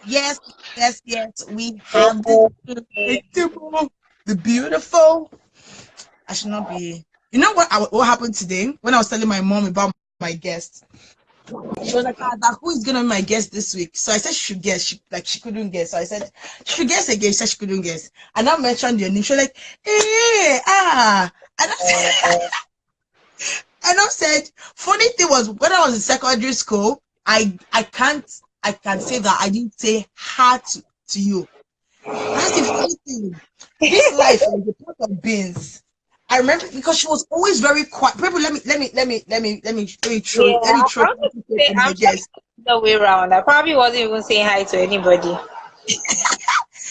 Yes, yes, yes. We have the delectable, the beautiful. I should not be. You know what happened today when I was telling my mom about my guest? She was like, who is gonna be my guest this week? So I said she should guess. She couldn't guess. So I said she should guess again. She said she couldn't guess. And I mentioned your name. She was like, hey, And I said, funny thing was when I was in secondary school, I can say that I didn't say hi to you. That's the funny thing. This life is a pot of beans. I remember because she was always very quiet. People, Yeah, let me throw I wanted to say, on my I'm sure guest. it's the way around. I probably wasn't even saying hi to anybody.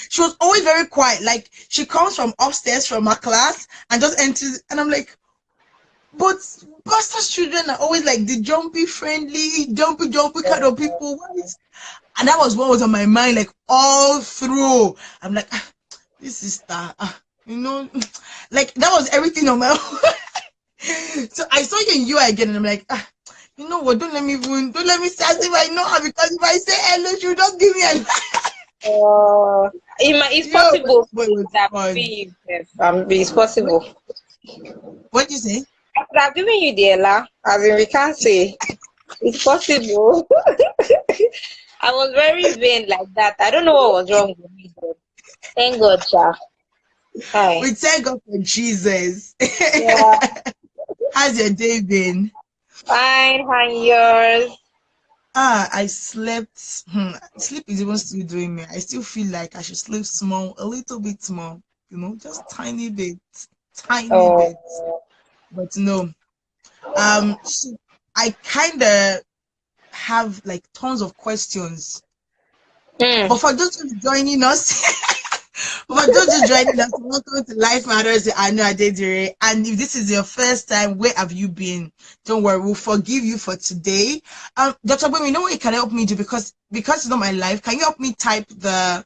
She was always very quiet. Like she comes from upstairs from her class and just enters, and I'm like, but pastor's children are always like the jumpy kind of people. Why is And that was what was on my mind, like all through. I'm like, this sister, like that was everything on my own. So I saw you in you again, and I'm like, you know what? Don't let me say as if I know her, because if I say hello, she'll just give me a It's yo. possible But it was that fun. maybe yes, it's possible. What you say? I could have given you the Ella, as in we can't say. It's possible. I was very vain like that. I don't know what was wrong with me, but thank God, Sha. Hi. We thank God for Jesus. Yeah, How's your day been? fine, and yours? I slept. Sleep is even still doing me. I still feel like I should sleep small, a little bit small, just tiny bit. Oh, But no. So I kind of have like tons of questions. But hmm. for those who's joining us, for those who joining us, welcome to Life Matters with Aanu Adedire. And if this is your first time, where have you been? Don't worry, we'll forgive you for today. Dr. Gbemisola, you know what you can help me do, because it's not my life. Can you help me type the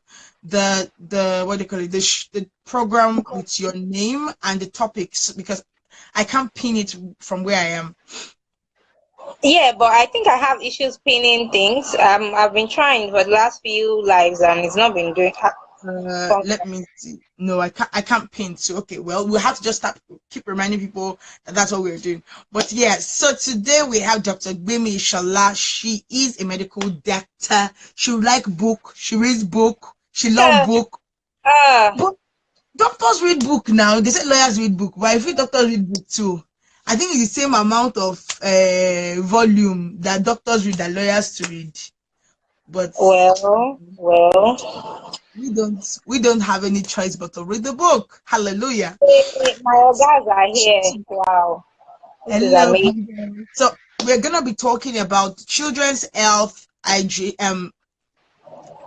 what do you call it, the program with your name and the topics, because I can't pin it from where I am. Yeah, but I think I have issues pinning things. I've been trying for the last few lives, and it's not been doing. Let me see. No, I can't paint. So okay, well, we'll have to just keep reminding people that that's what we're doing. But yeah, so today we have Dr. Gbemisola Ishola. She is a medical doctor. She like book. She reads book. She love Uh, book. uh, But doctors read book now. They say lawyers read book, but I feel doctors read book too. I think it's the same amount of volume that doctors read that lawyers to read. But well. we don't have any choice but to read the book. Hallelujah. Hey, my guys are here. Wow, this is Hello, amazing. people. So we're gonna be talking about children's health,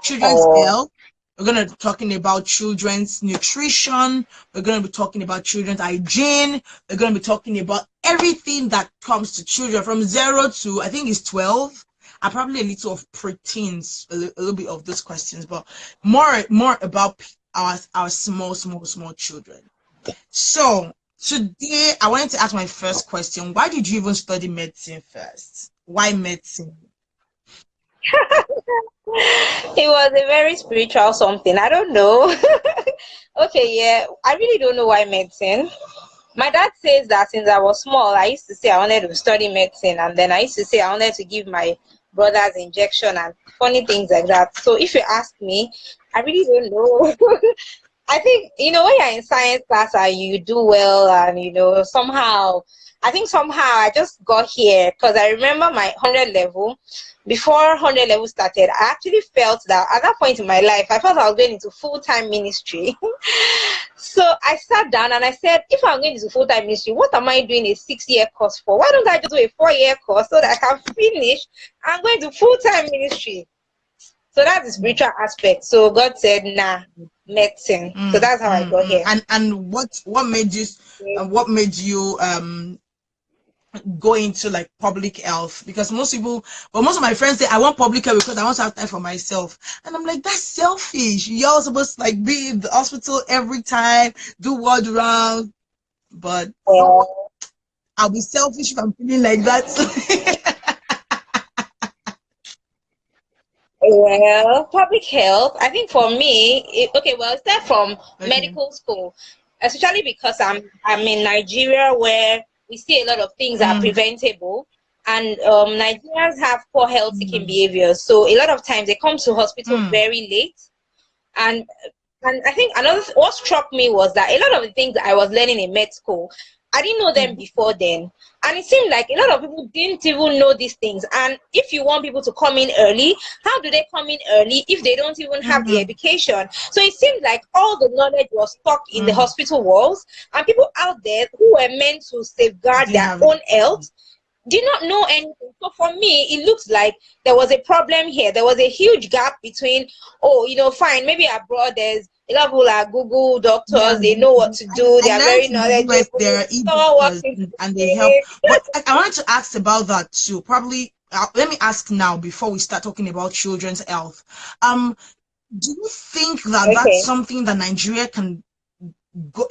children's Oh, health. We're gonna be talking about children's nutrition. We're gonna be talking about children's hygiene. We're gonna be talking about everything that comes to children from 0 to I think it's 12. I probably a little of preteens, a little bit of those questions, but more about our small children. So today I wanted to ask my first question. Why did you even study medicine first? Why medicine? it was a very spiritual something. I don't know. Okay, yeah, I really don't know why medicine. My dad says that since I was small, I used to say I wanted to study medicine, and then I used to say I wanted to give my brothers injection and funny things like that. So if you ask me, I really don't know. I think when you're in science class and you do well, and somehow I think somehow I just got here because I remember my 100 level. Before 100 level started, I actually felt that at that point in my life, I felt I was going into full-time ministry. So I sat down and I said, if I'm going into full-time ministry, what am I doing a 6-year course for? Why don't I just do a 4-year course so that I can finish and go into full-time ministry? So that's the spiritual aspect. So God said, nah, medicine. So Mm, that's how I mm, got mm. here. And what made you go into like public health? Because most of my friends say I want public health because I want to have time for myself, and I'm like, that's selfish. You're supposed to like be in the hospital every time, do ward round, but Well, I'll be selfish if I'm feeling like that. Well, public health, I think for me, okay, well, start from Okay. medical school, especially because I'm in Nigeria where we see a lot of things are Mm, preventable, and Nigerians have poor health seeking mm, behaviors. So a lot of times they come to hospital mm, very late, and I think what struck me was that a lot of the things that I was learning in med school, I didn't know them mm, before then. And it seemed like a lot of people didn't even know these things. And if you want people to come in early, how do they come in early if they don't even have the mm, education? So it seemed like all the knowledge was stuck in the mm. hospital walls, and people out there who were meant to safeguard Didn't their have own it. health did not know anything. So for me, it looks like there was a problem here. There was a huge gap between, oh, fine, maybe abroad there's a lot of people are Google Yeah, doctors, they know what to do, I they are learned very in the US there knowledgeable. are Someone walks e-doctors into the and they help. clinic. But I wanted to ask about that too. Probably, let me ask now before we start talking about children's health. Um, do you think that that's Okay. something that Nigeria can go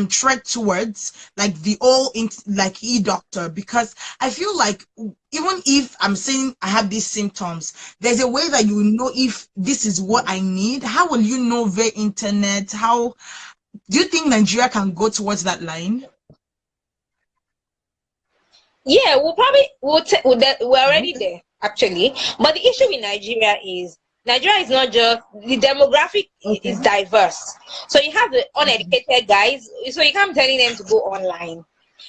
tread towards, like the all in like e-doctor? Because I feel like even if I'm saying I have these symptoms, there's a way that you will know if this is what I need. How will you know via internet? How do you think Nigeria can go towards that line? Yeah, we're already Okay. there actually. But the issue in Nigeria is not just the demographic is Okay. diverse. So you have the uneducated guys, so you can't be telling them to go online.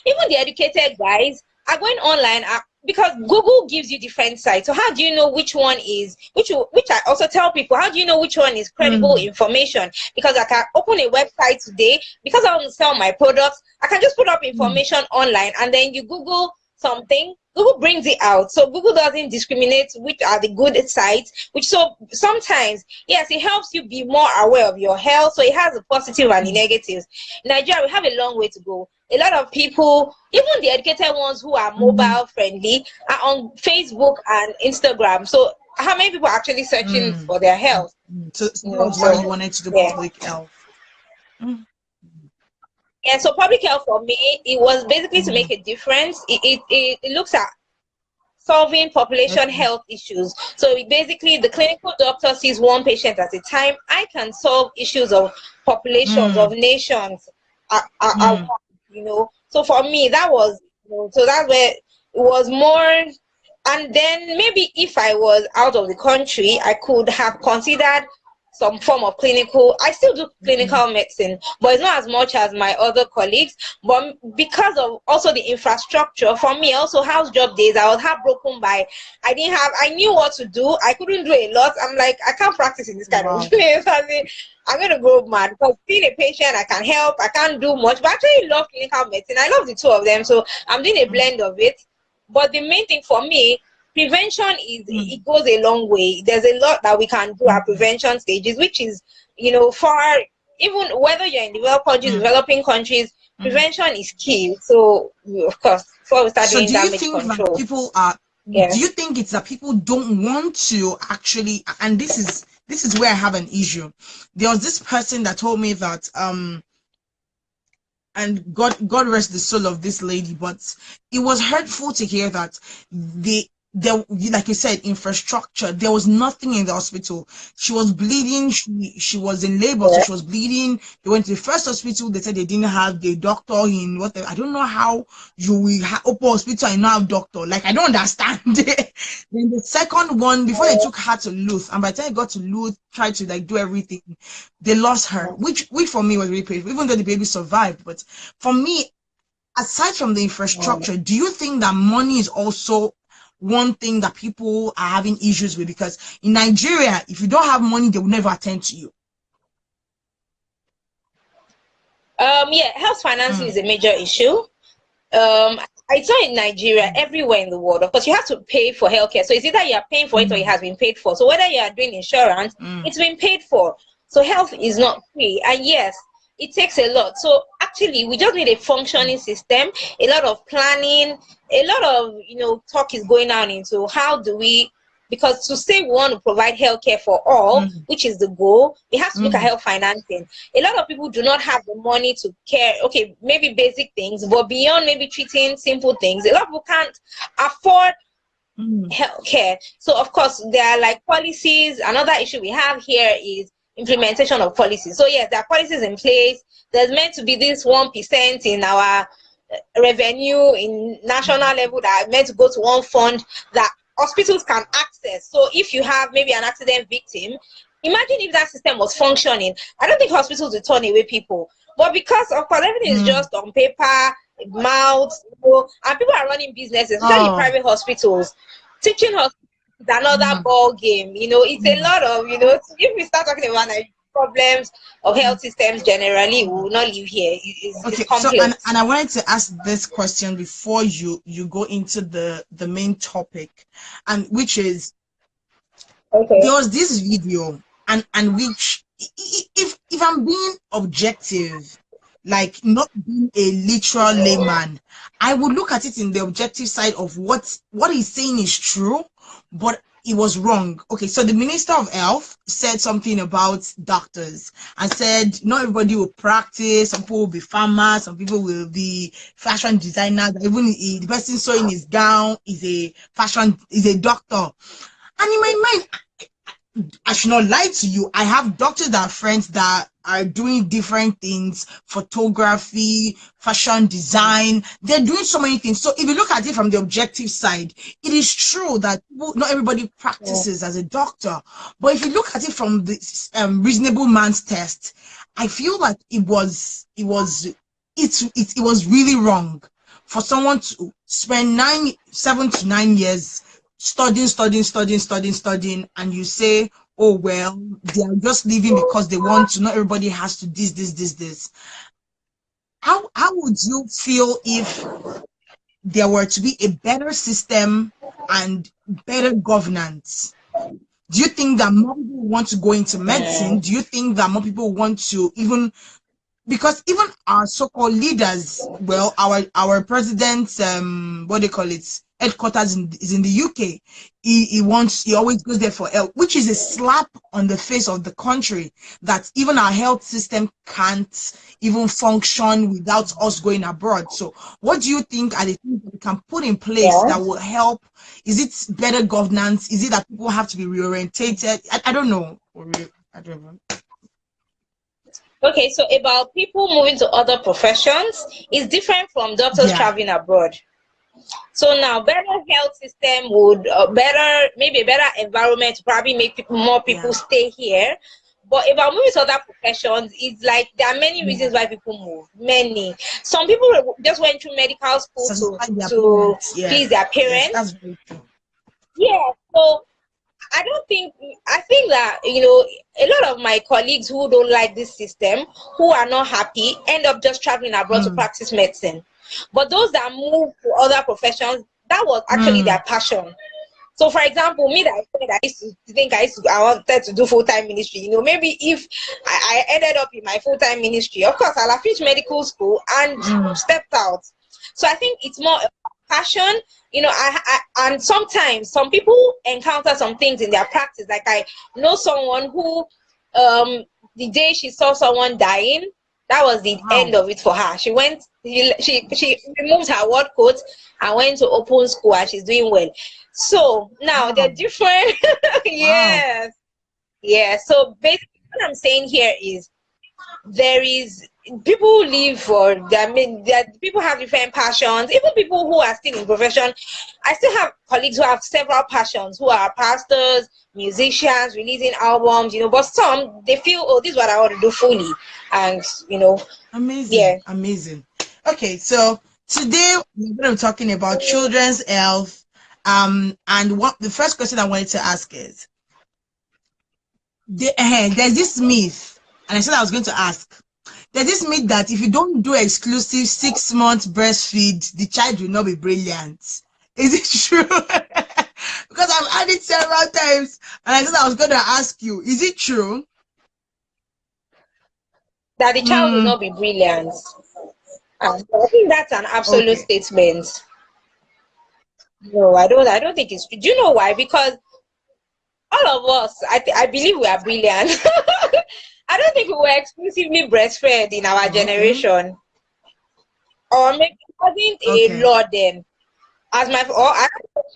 Even the educated guys are going online because Google gives you different sites. So how do you know which one is which I also tell people, how do you know which one is credible Mm, information? Because I can open a website today because I want to sell my products. I can just put up mm, information online and then you Google something, Google brings it out. So Google doesn't discriminate which are the good sites, which so sometimes, yes, it helps you be more aware of your health. So it has a positive and the mm, negatives. In Nigeria, we have a long way to go. A lot of people, even the educated ones who are mm, mobile friendly, are on Facebook and Instagram. So how many people are actually searching mm, for their health? so that was why So you wanted to do yeah. public health. Mm, Yeah, so public health for me, it was basically to mm, make a difference. It looks at solving population okay. health issues. So basically, the clinical doctor sees one patient at a time. I can solve issues of populations of Mm, nations at mm, once. So for me, that was so that's where it was more. And then maybe if I was out of the country, I could have considered some form of clinical. I still do mm, clinical medicine, but it's not as much as my other colleagues. But because of also the infrastructure, for me, also house job days, I was heartbroken by I knew what to do. I couldn't do a lot. I'm like, I can't practice in this kind of wow. place. I mean, I'm gonna go mad because being a patient, I can help, I can't do much, but I actually love clinical medicine. I love the two of them, so I'm doing a Mm, blend of it. But the main thing for me, prevention mm, it goes a long way. There's a lot that we can do at mm, prevention stages, which is far, even whether you're in developed countries, mm, developing countries, mm. prevention is key. So of course, before we start So doing do you damage think that control. people are, Yeah. do you think it's that people don't want to actually, and this is where I have an issue. There was this person that told me that and God rest the soul of this lady, but it was hurtful to hear that there, like you said, infrastructure. There was nothing in the hospital. She was bleeding. She was in labor, so Yeah. she was bleeding. They went to the first hospital. They said they didn't have the doctor in whatever. I don't know how you will open hospital and not have doctor. Like I don't understand. Then the second one, before they took her to Luth, and by the time they got to Luth, tried to like do everything, they lost her, which for me was really painful, even though the baby survived. But for me, aside from the infrastructure, do you think that money is also one thing that people are having issues with? Because in Nigeria, if you don't have money, they will never attend to you. Yeah, health financing Mm, is a major issue. I saw in Nigeria, mm, everywhere in the world, of course, you have to pay for healthcare. So it's either you are paying for it or it mm, has been paid for. So whether you are doing insurance, mm, it's been paid for. So health is not free. And yes, it takes a lot. So actually, we just need a functioning system, a lot of planning, a lot of talk is going on into how do we, because to say we want to provide healthcare for all, mm, which is the goal, we have to look at mm, health financing. A lot of people do not have the money to care, okay, maybe basic things, but beyond maybe treating simple things, a lot of people can't afford healthcare. So of course there are like policies. Another issue we have here is implementation of policies. So yes, there are policies in place. There's meant to be this 1% in our revenue in national level that are meant to go to one fund that hospitals can access. So if you have maybe an accident victim, imagine if that system was functioning. I don't think hospitals would turn away people. But because of course everything is just on paper, mouths, and people are running businesses, especially Oh. private hospitals. Teaching hospitals is another ball game. It's a lot of, if we start talking about problems of health systems generally, we will not live here. It's Okay, so and complex. I wanted to ask this question before you go into the main topic, and which is, Okay. there was this video, and which, if I'm being objective, like not being a literal layman, I would look at it in the objective side of what he's saying is true, but it was wrong. Okay, so the Minister of Health said something about doctors and said not everybody will practice. Some people will be farmers, some people will be fashion designers. Even the person sewing his gown is a doctor. And in my mind, I should not lie to you, I have doctors that are friends that are doing different things, photography, fashion design. They're doing so many things. So if you look at it from the objective side, it is true that not everybody practices as a doctor. But if you look at it from the reasonable man's test, I feel like it was really wrong for someone to spend 7 to 9 years studying, and you say, oh well, they are just leaving because they want to. Not everybody has to this. How would you feel if there were to be a better system and better governance? Do you think that more people want to go into medicine? Do you think that more people want to because even our so-called leaders, well, our president's what they call it, headquarters is in the UK. He always goes there for help, which is a slap on the face of the country, that even our health system can't even function without us going abroad. So what do you think are the things that we can put in place that will help? Is it better governance? Is it that people have to be reorientated? I don't know. I don't know. Okay, so about people moving to other professions is different from doctors traveling abroad. So now, better health system would maybe a better environment to probably make more people stay here. But about moving to other professions, it's like there are many reasons why people move. Many. Some people just went through medical school to please their parents. Yes, that's very true. Yeah. So I think that a lot of my colleagues who don't like this system, who are not happy, end up just traveling abroad to practice medicine. But those that move to other professions, that was actually their passion. So for example, me, that I wanted to do full-time ministry. Maybe if I ended up in my full-time ministry, of course I'll have finished medical school and stepped out. So I think it's more passion. And sometimes some people encounter some things in their practice. Like I know someone who the day she saw someone dying, that was the end of it for her. She removed her ward coat and went to open school, and she's doing well. So now they're different. Yes. Yeah. So basically what I'm saying here is people live for people have different passions. Even people who are still in profession, I still have colleagues who have several passions, who are pastors, musicians, releasing albums, but some, they feel, oh, this is what I want to do fully. And amazing. Amazing. Okay, so today we're going to be talking about children's health. And what the first question I wanted to ask is, there's this myth, and I said I was going to ask. There's this myth that if you don't do exclusive 6 months breastfeed, the child will not be brilliant. Is it true? Because I've had it several times, and I said I was going to ask you, is it true that the child will not be brilliant? I think that's an absolute statement. No, I don't think it's true. Do you know why? Because all of us, I believe we are brilliant. I don't think we were exclusively breastfed in our generation. Or maybe it wasn't a law then. I don't know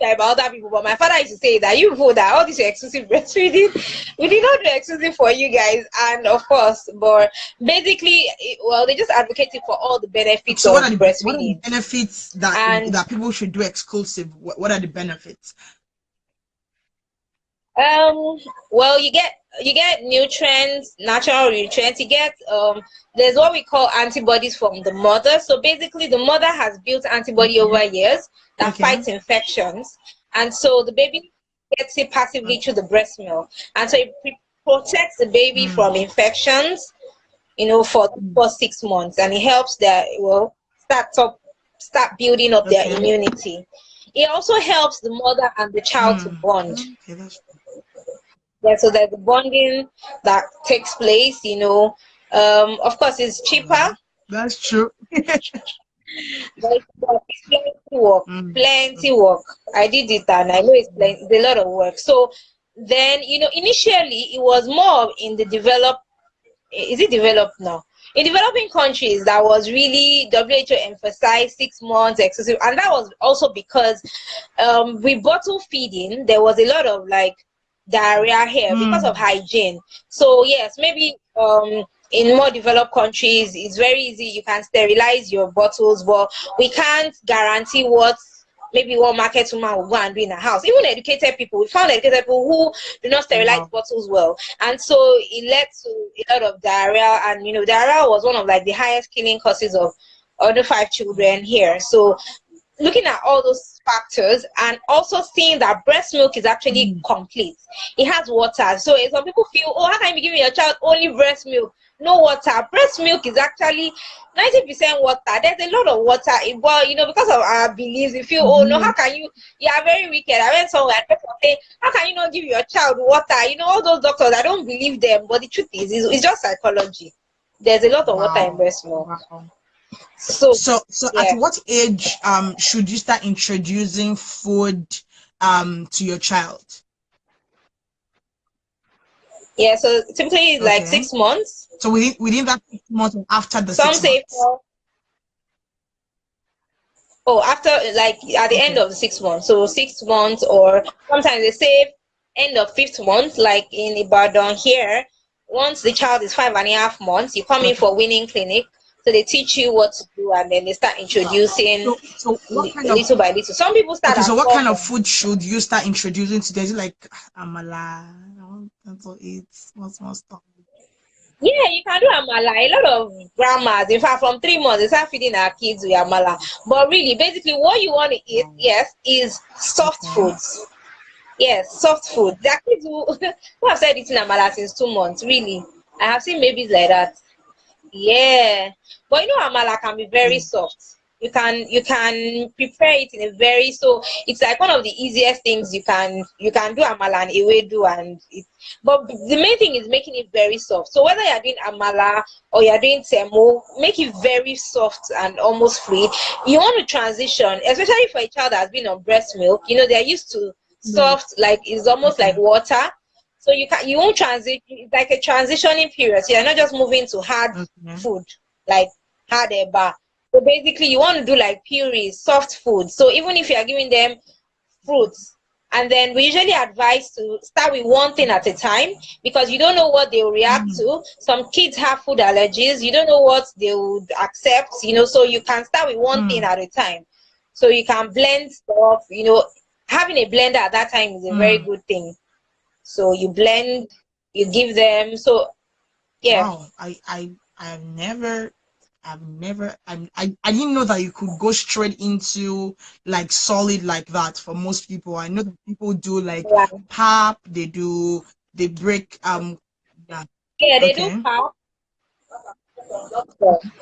shy about other people, but my father used to say that you people that all this exclusive breastfeeding, we did not do exclusive for you guys, and of course, but basically, well, they just advocated for all the benefits So of what are the breastfeeding, benefits that and people should do exclusive? What are the benefits? well, you get nutrients, natural nutrients. You get there's what we call antibodies from the mother. So basically, the mother has built antibody over years that Okay. fights infections, and so the baby gets it passively through the breast milk, and so it protects the baby from infections. For the first 6 months, and it helps their start building up their Okay. immunity. It also helps the mother and the child to bond. Okay, that's Yeah, so there's a bonding that takes place. Of course, it's cheaper, that's true. but it's plenty work. Plenty work. I did it, and I know it's a lot of work. So then, initially it was more in the developed. Is it developed now? In developing countries, that was really WHO emphasized 6 months exclusive, and that was also because with bottle feeding, there was a lot of like diarrhea here because of hygiene. So yes, maybe in more developed countries it's very easy, you can sterilize your bottles, but we can't guarantee what market woman will go and do in a house. Even educated people, we found educated people who do not sterilize bottles well, and so it led to a lot of diarrhea. And diarrhea was one of like the highest killing causes of under 5 children here. So looking at all those factors, and also seeing that breast milk is actually complete, it has water. So some people feel, oh, how can you be giving your child only breast milk, no water? Breast milk is actually 90% water. There's a lot of water. Well, because of our beliefs, we feel, oh no, how can you are very wicked. I went somewhere and people say, how can you not give your child water? All those doctors, I don't believe them, but the truth is, it's just psychology. There's a lot of water in breast milk. So At yeah. what age should you start introducing food to your child? Yeah, so typically it's like 6 months. So within that 6 months or after the Some 6 say months? after, like at the end of the 6 months. So 6 months, or sometimes they say end of fifth month, like in Ibadan here. Once the child is 5.5 months, you come in for weaning clinic. So they teach you what to do, and then they start introducing So what kind of little by little. Some people start at so what 4 kind of months. food should you start introducing to them? Is it like amala? I want to eat small stuff. Yeah, you can do amala. A lot of grandmas, in fact, from 3 months, they start feeding our kids with amala. But really, basically, what you want to eat, yes, is soft foods. Yes, soft food. There are kids who have started eating amala since 2 months. Really, I have seen babies like that. Yeah, but amala can be very soft. You can prepare it in a very, so it's like one of the easiest things you can do amala and ewedu, and but the main thing is making it very soft. So whether you're doing amala or you're doing temo, make it very soft and almost fluid. You want to transition, especially for a child that's been on breast milk. They're used to soft, like it's almost like water. So you won't transit. It's like a transitioning period. So you're not just moving to hard food, like hard eba. So basically, you want to do like purees, soft food. So even if you are giving them fruits, and then we usually advise to start with one thing at a time, because you don't know what they will react to. Some kids have food allergies. You don't know what they would accept. So you can start with one thing at a time. So you can blend stuff. Having a blender at that time is a very good thing. So you blend, you give them. So yeah. Wow, I didn't know that you could go straight into like solid like that. For most people, I know that people do like pap, they break yeah. Yeah, they do pap.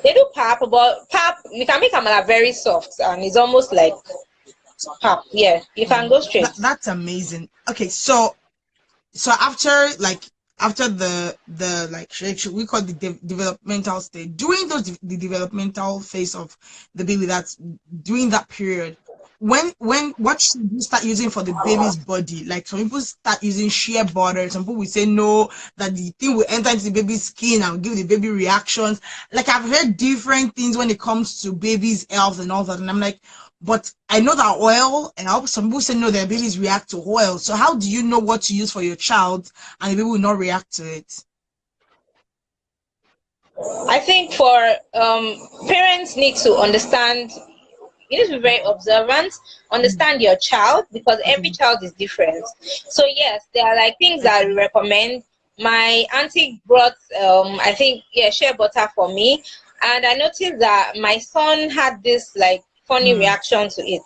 They do pap, but pap you can make amala very soft, and it's almost like pap. Yeah, you can go straight. That's amazing. Okay, so after the like should we call it the developmental stage, during the developmental phase of the baby, that's during that period, when what should you start using for the baby's body? Like some people start using shea butter, some people will say no, that the thing will enter into the baby's skin and give the baby reactions. Like I've heard different things when it comes to baby's health and all that, and I'm like, but I know that oil, and some people say no, their babies react to oil. So how do you know what to use for your child and the baby will not react to it? I think for parents need to understand, you need to be very observant, Mm. understand your child, because every Okay. child is different. So yes, there are like things that I Okay. recommend. My auntie brought I think, yeah, shea butter for me, and I noticed that my son had this like funny Mm. reaction to it.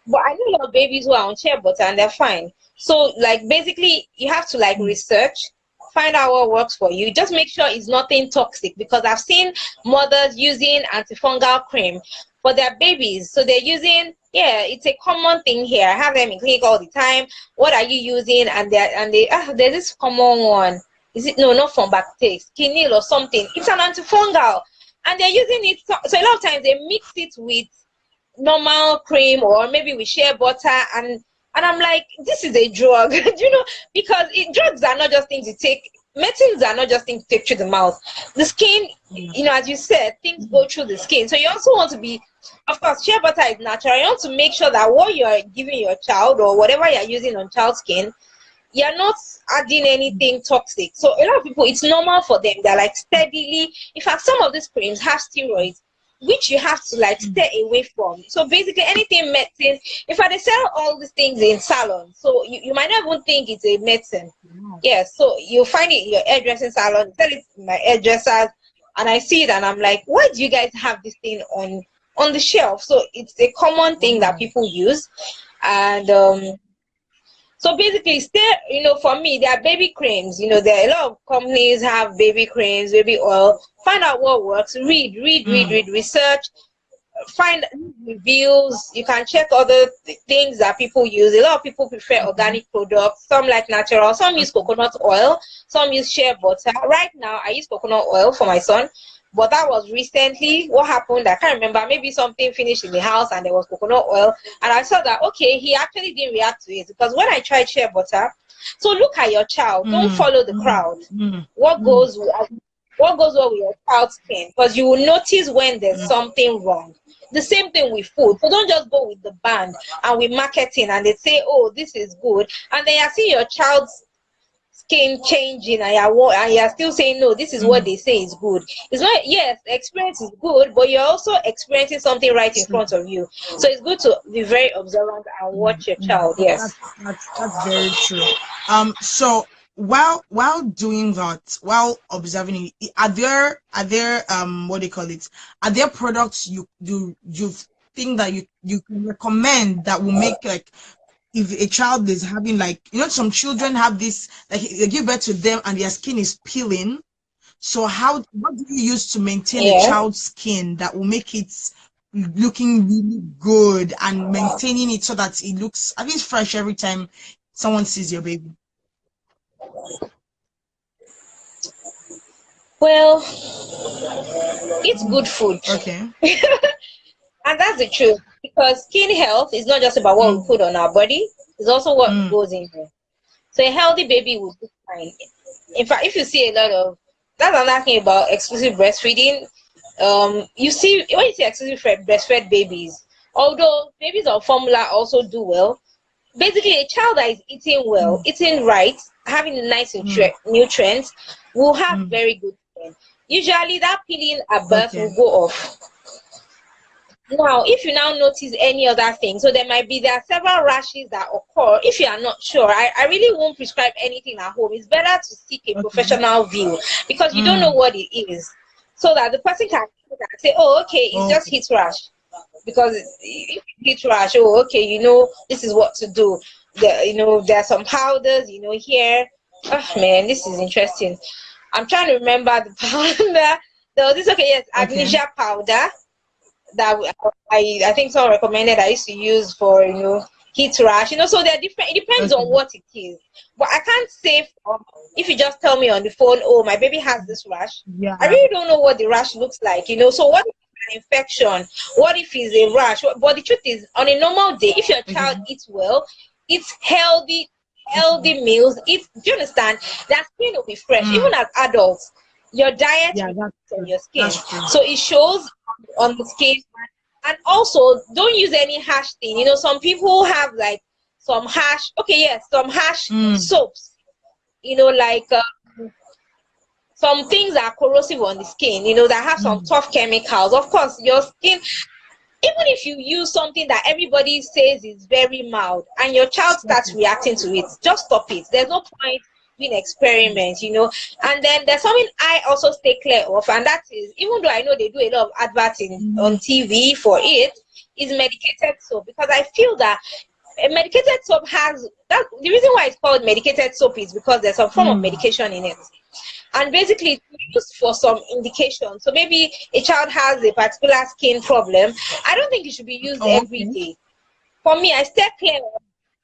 But I know a lot of babies who are on shea butter and they're fine. So like basically you have to like Mm. research, find out what works for you. Just make sure it's nothing toxic, because I've seen mothers using antifungal cream for their babies. So they're using, yeah, it's a common thing here. I have them in clinic all the time. What are you using? And there's this common one. Is it, no, not from bacteria, skinil or something. It's an antifungal. And they're using it, so a lot of times they mix it with normal cream or maybe we share butter, and I'm like, this is a drug. You know, because drugs are not just things you take, medicines are not just things you take through the mouth. The skin, Yeah. you know, as you said, things go through the skin, so you also want to be, of course, shea butter is natural. You want to make sure that what you're giving your child or whatever you're using on child skin, you're not adding Mm. anything toxic. So a lot of people, it's normal for them. They're like steadily, in fact, some of these creams have steroids, which you have to like Mm. stay away from. So basically anything medicine, in fact, they sell all these things in salons. So you might not even think it's a medicine. Wow. Yes, so you'll find it in your hairdressing salon, sell it in my hairdressers, and I see it and I'm like, why do you guys have this thing on the shelf? So it's a common thing that Wow. people use. And so basically, stay, you know, for me, there are baby creams. You know, there are a lot of companies have baby creams, baby oil. Find out what works. Mm. Read, research, find reviews. You can check other things that people use. A lot of people prefer Okay. organic products. Some like natural. Some use Okay. coconut oil. Some use shea butter. Right now, I use coconut oil for my son. But that was recently. What happened? I can't remember. Maybe something finished in the house and there was coconut oil. And I saw that, okay, he actually didn't react to it. Because when I tried shea butter, so look at your child. Don't Mm. follow the Mm. crowd. Mm. What Mm. goes what goes well with your child's skin, because you will notice when there's Mm. something wrong. The same thing with food. So don't just go with the band and with marketing and they say, oh, this is good, and then you see your child's skin changing and you're still saying no, this is what Mm. they say is good. It's not, yes, the experience is good, but you're also experiencing something right in True. front of you. So it's good to be very observant and Mm. watch your Mm. child. Yes. That's very true. So while doing that, while observing it, are there what do you call it? Are there products you think that you can recommend that will make, like, if a child is having, like, some children have this, like they give birth to them and their skin is peeling. So what do you use to maintain a Yeah. child's skin that will make it looking really good and maintaining it so that it looks at least fresh every time someone sees your baby? Well, it's good food. Okay. And that's the truth, because skin health is not just about what we Mm, put on our body, it's also what mm, goes in there. So a healthy baby will be fine. In fact, if you see a lot of, that's another thing about exclusive breastfeeding. You see, when you see exclusive breastfed babies, although babies on formula also do well, basically a child that is eating well, mm, eating right, having nice mm, nutrients, will have mm. very good skin. Usually that peeling at birth will Okay. go off. Now, if you now notice any other thing, so there are several rashes that occur. If you are not sure, I really won't prescribe anything at home. It's better to seek a Okay. professional view, because you don't know Mm. what it is, so that the person can say, oh, okay, it's just Okay. heat rash. Because if it's heat rash, oh, okay, you know, this is what to do. There are some powders, here. Oh man, this is interesting. I'm trying to remember the powder. There was this, okay, yes, Okay. agnesia powder that I think someone recommended I used to use for heat rash. So they're different. It depends on Okay. what it is. But I can't say if you just tell me on the phone, oh, my baby has this rash. I Yeah. really don't know what the rash looks like. So what an infection? What if it's a rash? But the truth is, on a normal day, if your child eats well, eats healthy meals, do you understand? That skin will be fresh. Even as adults, your diet reflects on your skin. So it shows on the skin. And also, don't use any harsh thing. You know, some people have like some harsh, some harsh soaps. You know, like some things are corrosive on the skin, you know, that have some tough chemicals. Of course, your skin, even if you use something that everybody says is very mild and your child starts reacting to it, just stop it. There's no point doing experiments, you know. And then there's something I also stay clear of, and that is, even though I know they do a lot of advertising on TV for it, is medicated soap, because I feel that a medicated soap has that. The reason why it's called medicated soap is because there's some form of medication in it, and basically it's used for some indication. So maybe a child has a particular skin problem. I don't think it should be used every day. For me, I stay clear of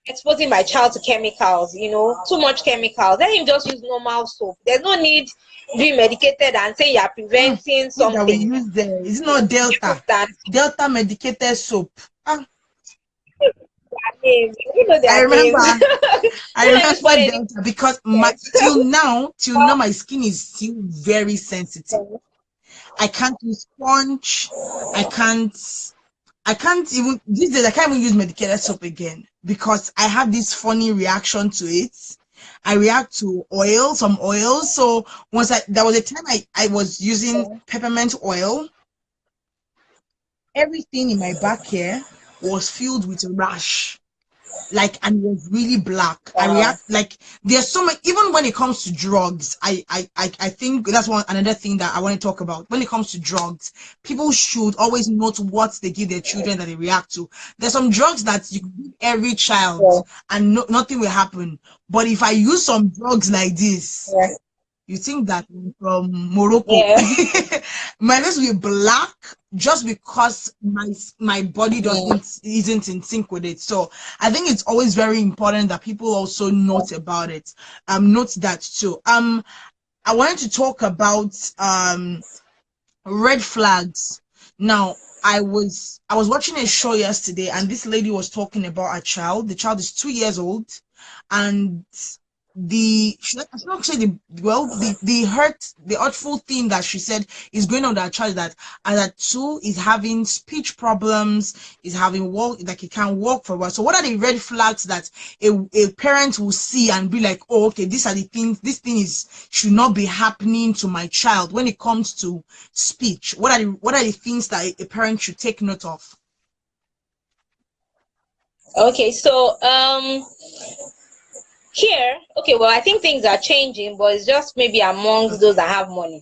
exposing my child to chemicals, you know, too much chemicals. Let him just use normal soap. There's no need being medicated and say you're preventing something. That we use there. It's not Delta medicated soap. I remember Delta, because till now my skin is still very sensitive. I can't use sponge. I can't even these days. I can't even use medicated soap again because I have this funny reaction to it. I react to some oil. So there was a time I was using peppermint oil. Everything in my back here was filled with a rash. And it was really black. I react there's so much. Even when it comes to drugs, I think that's another thing that I want to talk about. When it comes to drugs, people should always note what they give their children that they react to. There's some drugs that you can give every child and nothing will happen. But if I use some drugs like this, you think that I'm from Morocco. My lips will be black just because my body isn't in sync with it. So I think it's always very important that people also note about it. Note that too. I wanted to talk about red flags. Now, I was watching a show yesterday, and this lady was talking about a child. The child is 2 years old, and the hurtful thing that she said is going on that child, that at 2 is having speech problems, is having he can't walk for a while. So what are the red flags that a parent will see and be like, oh, okay, these are the things, this thing should not be happening to my child when it comes to speech? What are the things that a parent should take note of? Okay, so here, well, I think things are changing, but it's just maybe amongst those that have money.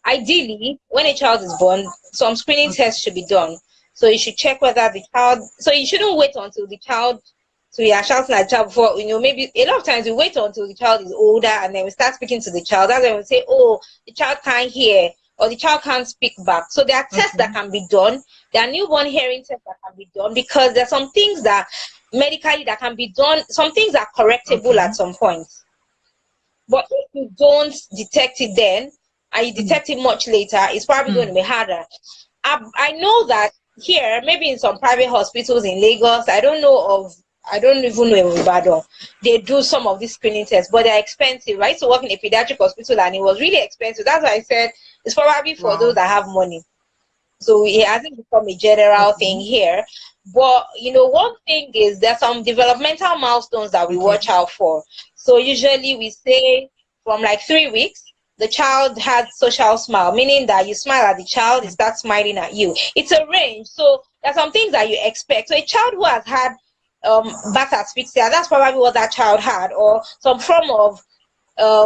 Ideally, when a child is born, some screening tests should be done. So you should check whether the child, so you shouldn't wait until the child, so you are shouting at the child before, maybe a lot of times we wait until the child is older and then we start speaking to the child. That's when we say, oh, the child can't hear or the child can't speak back. So there are tests that can be done. There are newborn hearing tests that can be done, because there are some things that medically that can be done. Some things are correctable at some point, but if you don't detect it then and you detect it much later, it's probably going to be harder. I know that here, maybe in some private hospitals in Lagos, I don't even know in Ibadan, they do some of these screening tests, but they're expensive. I used to work in a pediatric hospital and it was really expensive. That's why I said it's probably for those that have money. So it hasn't become a general thing here. But one thing is there's some developmental milestones that we watch out for. So usually we say from 3 weeks, the child has social smile, meaning that you smile at the child, it starts smiling at you. It's a range. So there's some things that you expect. So a child who has had birth asphyxia, that's probably what that child had, or some form of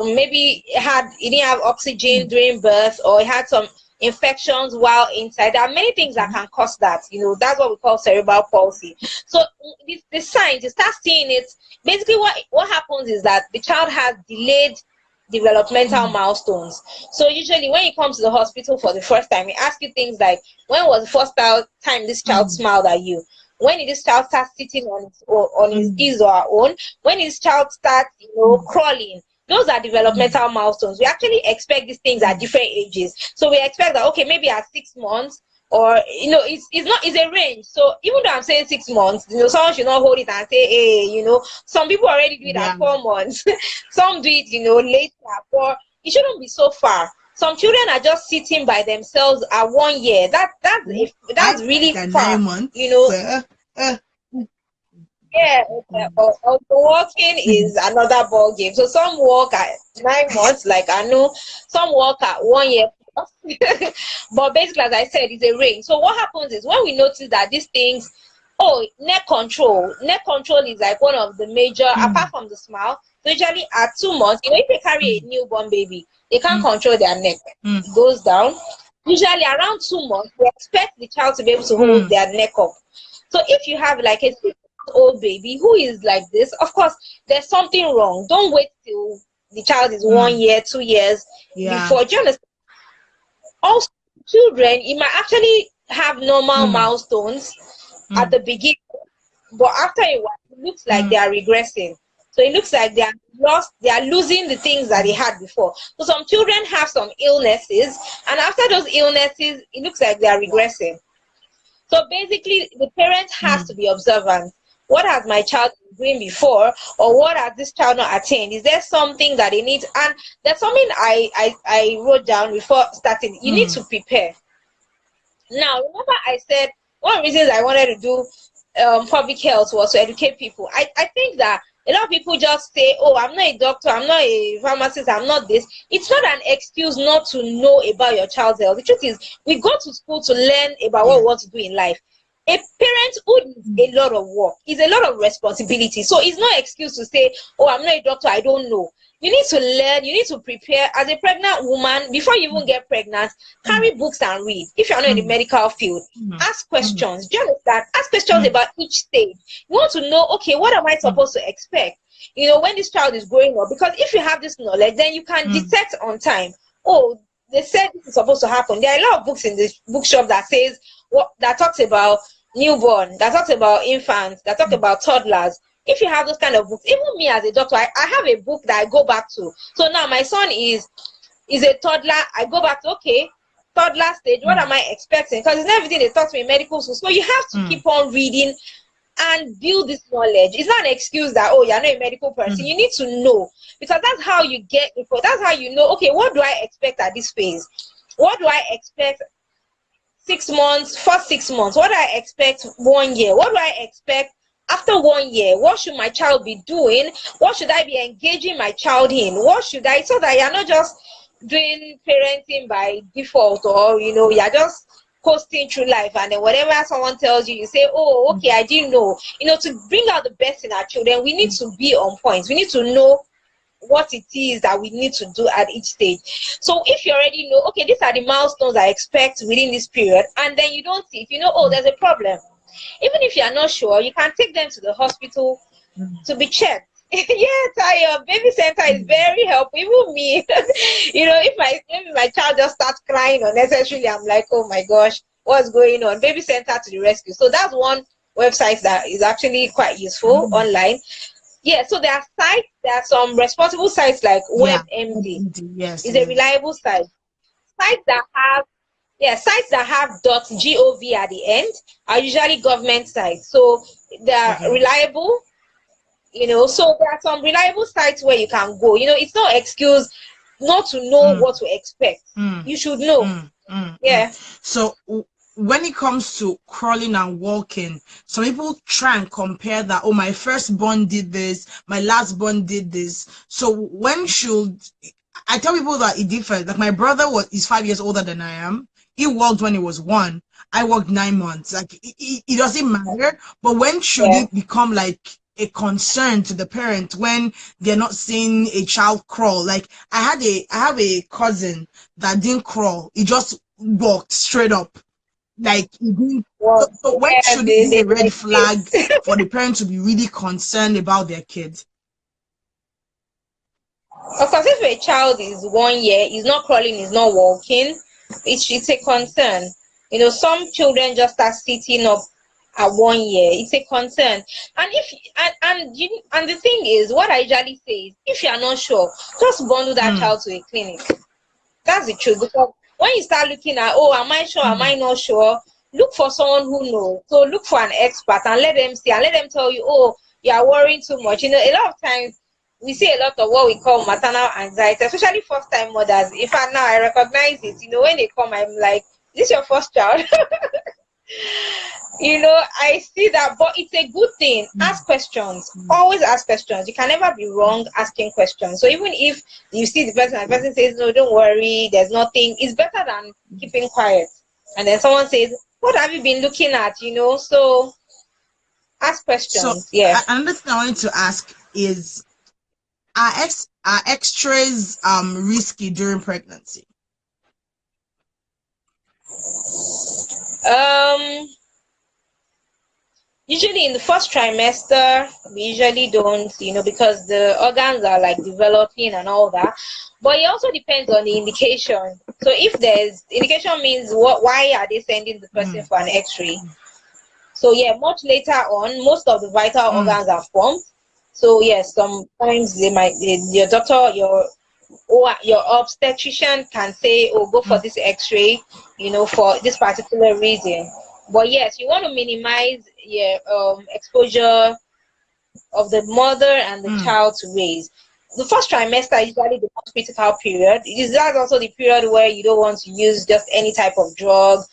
maybe he didn't have oxygen during birth, or he had some infections while inside. There are many things that can cause that. That's what we call cerebral palsy. So the signs, you start seeing it. Basically what happens is that the child has delayed developmental milestones. So usually when you come to the hospital for the first time, we ask you things like, when was the first time this child smiled at you? When did this child start sitting on his or her own? When did this child start crawling? Those are developmental milestones. We actually expect these things at different ages. So we expect that, okay, maybe at 6 months, or it's a range. So even though I'm saying 6 months, someone should not hold it and say, hey, some people already do it at Yeah. 4 months. Some do it later, but it shouldn't be so far. Some children are just sitting by themselves at 1 year. That's really Like far. 9 months. Yeah, walking is another ball game. So some walk at 9 months, like I know, some walk at 1 year. But basically, as I said, it's a range. So what happens is when we notice that these things, neck control. Neck control is like one of the major, apart from the smile. So usually at 2 months, if they carry a newborn baby, they can't control their neck. It goes down. Usually around 2 months, we expect the child to be able to hold their neck up. So if you have like a 6-month-old baby who is like this, of course, there's something wrong. Don't wait till the child is 1 year, 2 years before. Do you understand? Also, children, it might actually have normal milestones at the beginning, but after a while, it looks like they are regressing. So it looks like they are losing the things that they had before. So some children have some illnesses, and after those illnesses, it looks like they are regressing. So basically, the parent has to be observant. What has my child been doing before, or what has this child not attained? Is there something that they need? And there's something I wrote down before starting. You need to prepare. Now, remember I said one of the reasons I wanted to do public health was to educate people. I think that a lot of people just say, oh, I'm not a doctor, I'm not a pharmacist, I'm not this. It's not an excuse not to know about your child's health. The truth is, we go to school to learn about what we want to do in life. A parenthood is a lot of work, it's a lot of responsibility. So it's no excuse to say, oh, I'm not a doctor, I don't know. You need to learn, you need to prepare. As a pregnant woman, before you even get pregnant, carry books and read. If you're not in the medical field, ask questions. Do you understand? Ask questions about each stage. You want to know, okay, what am I supposed to expect? When this child is growing up. Because if you have this knowledge, then you can detect on time. Oh, they said this is supposed to happen. There are a lot of books in the bookshop that says that talks about newborn, that talks about infants, that talk about toddlers. If you have those kind of books, even me as a doctor, I have a book that I go back to. So now my son is a toddler. I go back to, okay, toddler stage, what am I expecting? Because it's not everything they talk to me in medical school. So you have to keep on reading and build this knowledge. It's not an excuse that, oh, you're not a medical person. You need to know, because that's how you get info. That's how you know, okay, what do I expect at this phase? What do I expect 6 months, first 6 months? What do I expect 1 year? What do I expect after 1 year? What should my child be doing? What should I be engaging my child in? What should I, so that you're not just doing parenting by default, or you're just coasting through life, and then whatever someone tells you, you say, oh, okay, I didn't know. To bring out the best in our children, we need to be on point. We need to know what it is that we need to do at each stage. So if you already know, okay, these are the milestones I expect within this period, and then you don't see it, oh, there's a problem. Even if you're not sure, you can take them to the hospital to be checked. Yeah, Tayo, baby center is very helpful. Even me, if my child just starts crying unnecessarily, I'm like, oh my gosh, what's going on? Baby center to the rescue. So that's one website that is actually quite useful online. Yeah, so there are some responsible sites like WebMD. Yes, It's a reliable site. Sites that have .gov at the end are usually government sites. So they are reliable. So there are some reliable sites where you can go. It's no excuse not to know what to expect. You should know. Yeah. So when it comes to crawling and walking, some people try and compare that, oh, my firstborn did this, my lastborn did this. So when should I tell people that it differs? Like, my brother is 5 years older than I am. He walked when he was 1. I walked 9 months. Like, it doesn't matter. But when should it become like a concern to the parent when they're not seeing a child crawl? Like, I have a cousin that didn't crawl. He just walked straight up. Like, so when should it be a red flag for the parent to be really concerned about their kid? Of course, if a child is 1 year, he's not crawling, he's not walking, it's a concern. Some children just start sitting up at 1 year. It's a concern. And the thing is, what I usually say is, if you are not sure, just bundle that child to a clinic. That's the truth. Because when you start looking at, oh, am I sure, am I not sure, look for someone who knows. So look for an expert and let them see and let them tell you, oh, you are worrying too much. You know, a lot of times we see a lot of what we call maternal anxiety, especially first time mothers. In fact, now I recognize it. You know, when they come, I'm like, this is your first child? You know, I see that, but it's a good thing. Ask questions. Always ask questions. You can never be wrong asking questions. So even if you see the person and the person says, no, don't worry, there's nothing, it's better than keeping quiet. And then someone says, what have you been looking at? You know, so ask questions. So Yeah. another thing I wanted to ask is, are extras risky during pregnancy? Usually in the first trimester, we usually don't, you know, because the organs are like developing and all that. But it also depends on the indication. So if there's indication means why are they sending the person for an x-ray? So yeah, much later on, most of the vital organs are formed. So yes, sometimes they might, your doctor, your obstetrician can say, oh, go for this x-ray, you know, for this particular reason. But yes, you want to minimize exposure of the mother and the child to raise. The first trimester is usually the most critical period. Is that also the period where you don't want to use just any type of drug?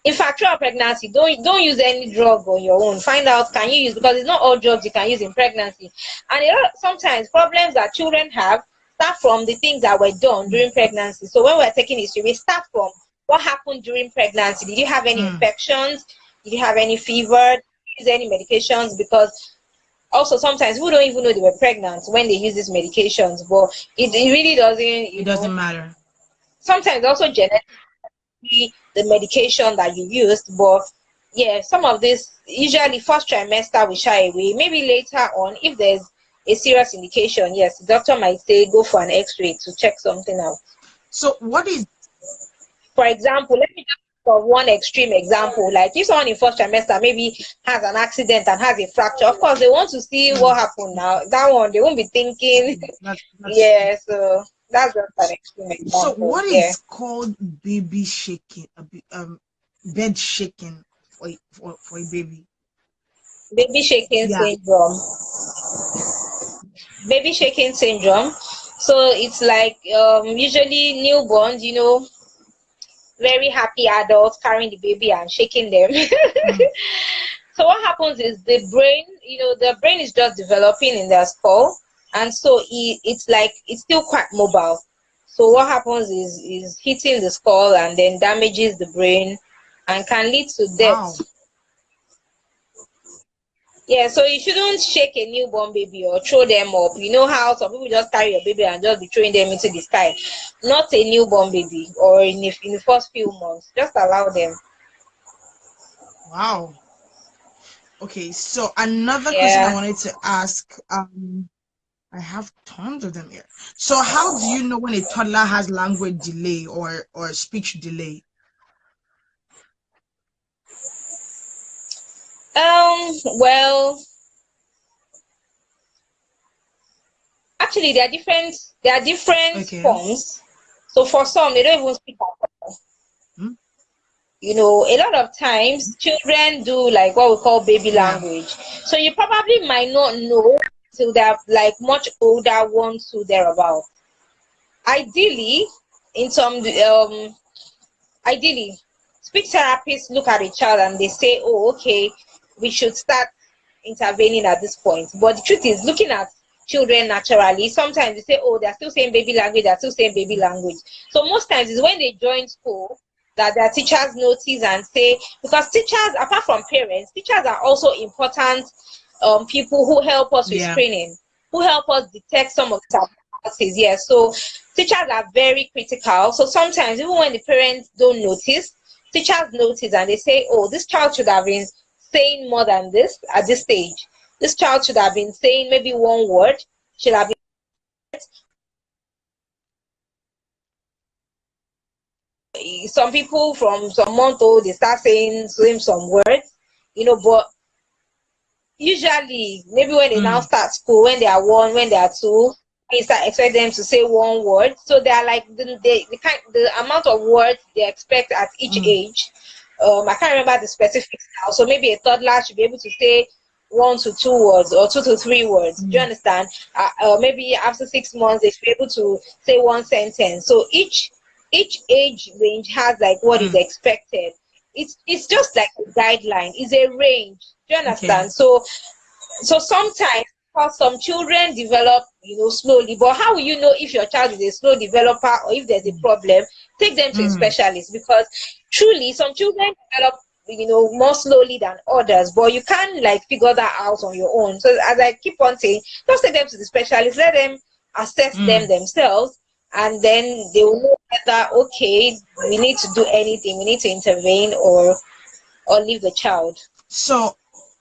In fact, throughout pregnancy, don't use any drug on your own. Find out, can you use, because it's not all drugs you can use in pregnancy. And sometimes problems that children have start from the things that were done during pregnancy. So when we're taking history, we start from what happened during pregnancy. Did you have any infections? Did you have any fever? Did you use any medications? Because also sometimes we don't even know they were pregnant when they use these medications, but it really doesn't. It doesn't matter. Sometimes also genetic, the medication that you used, but yeah, some of this usually first trimester we shy away. Maybe later on, if there's a serious indication, yes, the doctor might say go for an x-ray to check something out. So what is, for example, let me just for one extreme example, like if someone in first trimester maybe has an accident and has a fracture, of course they want to see what happened. Now that one they won't be thinking yeah, so that's just an extreme example. So what is called baby shaking, bed shaking for a baby? Baby shaking syndrome. Baby shaking syndrome. So it's like usually newborns, you know, very happy adults carrying the baby and shaking them. So what happens is the brain, you know, the brain is just developing in their skull, and so it's like it's still quite mobile. So what happens is hitting the skull and then damages the brain and can lead to death. Wow. Yeah, so you shouldn't shake a newborn baby or throw them up. You know how some people just carry your baby and just be throwing them into the sky. Not a newborn baby or in the first few months. Just allow them. Wow. Okay, so another question I wanted to ask, I have tons of them here. So how do you know when a toddler has language delay or speech delay? Well, actually there are different forms. So for some they don't even speak at all. You know, a lot of times children do like what we call baby language. So you probably might not know till they're like much older, one to thereabout. Ideally, in some ideally, speech therapists look at a child and they say, oh, okay, we should start intervening at this point. But the truth is, looking at children naturally, sometimes they say, oh, they're still saying baby language, they're still saying baby language. So most times it's when they join school that their teachers notice and say, because teachers, apart from parents, teachers are also important people who help us with screening, who help us detect some of the abnormalities. Yeah, so teachers are very critical. So sometimes even when the parents don't notice, teachers notice and they say, oh, this child should have been saying more than this at this stage. This child should have been saying maybe one word, should have been some people from some month old they start saying some words, you know, but usually maybe when they now start school, when they are one, when they are two, expect them to say one word. So they are like the amount of words they expect at each age. I can't remember the specifics now. So maybe a toddler should be able to say 1 to 2 words or 2 to 3 words. Do you understand? Maybe after 6 months they should be able to say one sentence. So each age range has like what is expected. It's just like a guideline. It's a range. Do you understand? Okay. So sometimes, because some children develop, slowly, but how will you know if your child is a slow developer or if there's a problem? Take them to a specialist, because truly some children develop, more slowly than others, but you can't like figure that out on your own. So as I keep on saying, just take them to the specialist, let them assess them themselves, and then they will know whether, okay, we need to do anything, we need to intervene or leave the child. So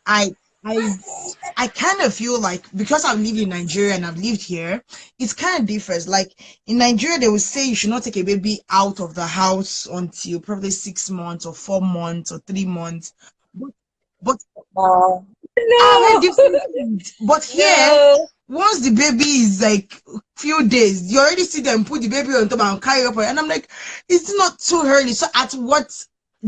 I I I kind of feel like, because I've lived in Nigeria and I've lived here, it's kind of different. Like in Nigeria, they would say you should not take a baby out of the house until probably 6 months or 4 months or 3 months. But, but I heard No, different things. But here, no. once the baby is like few days, you already see them put the baby on top and carry up, and I'm like, it's not too early. So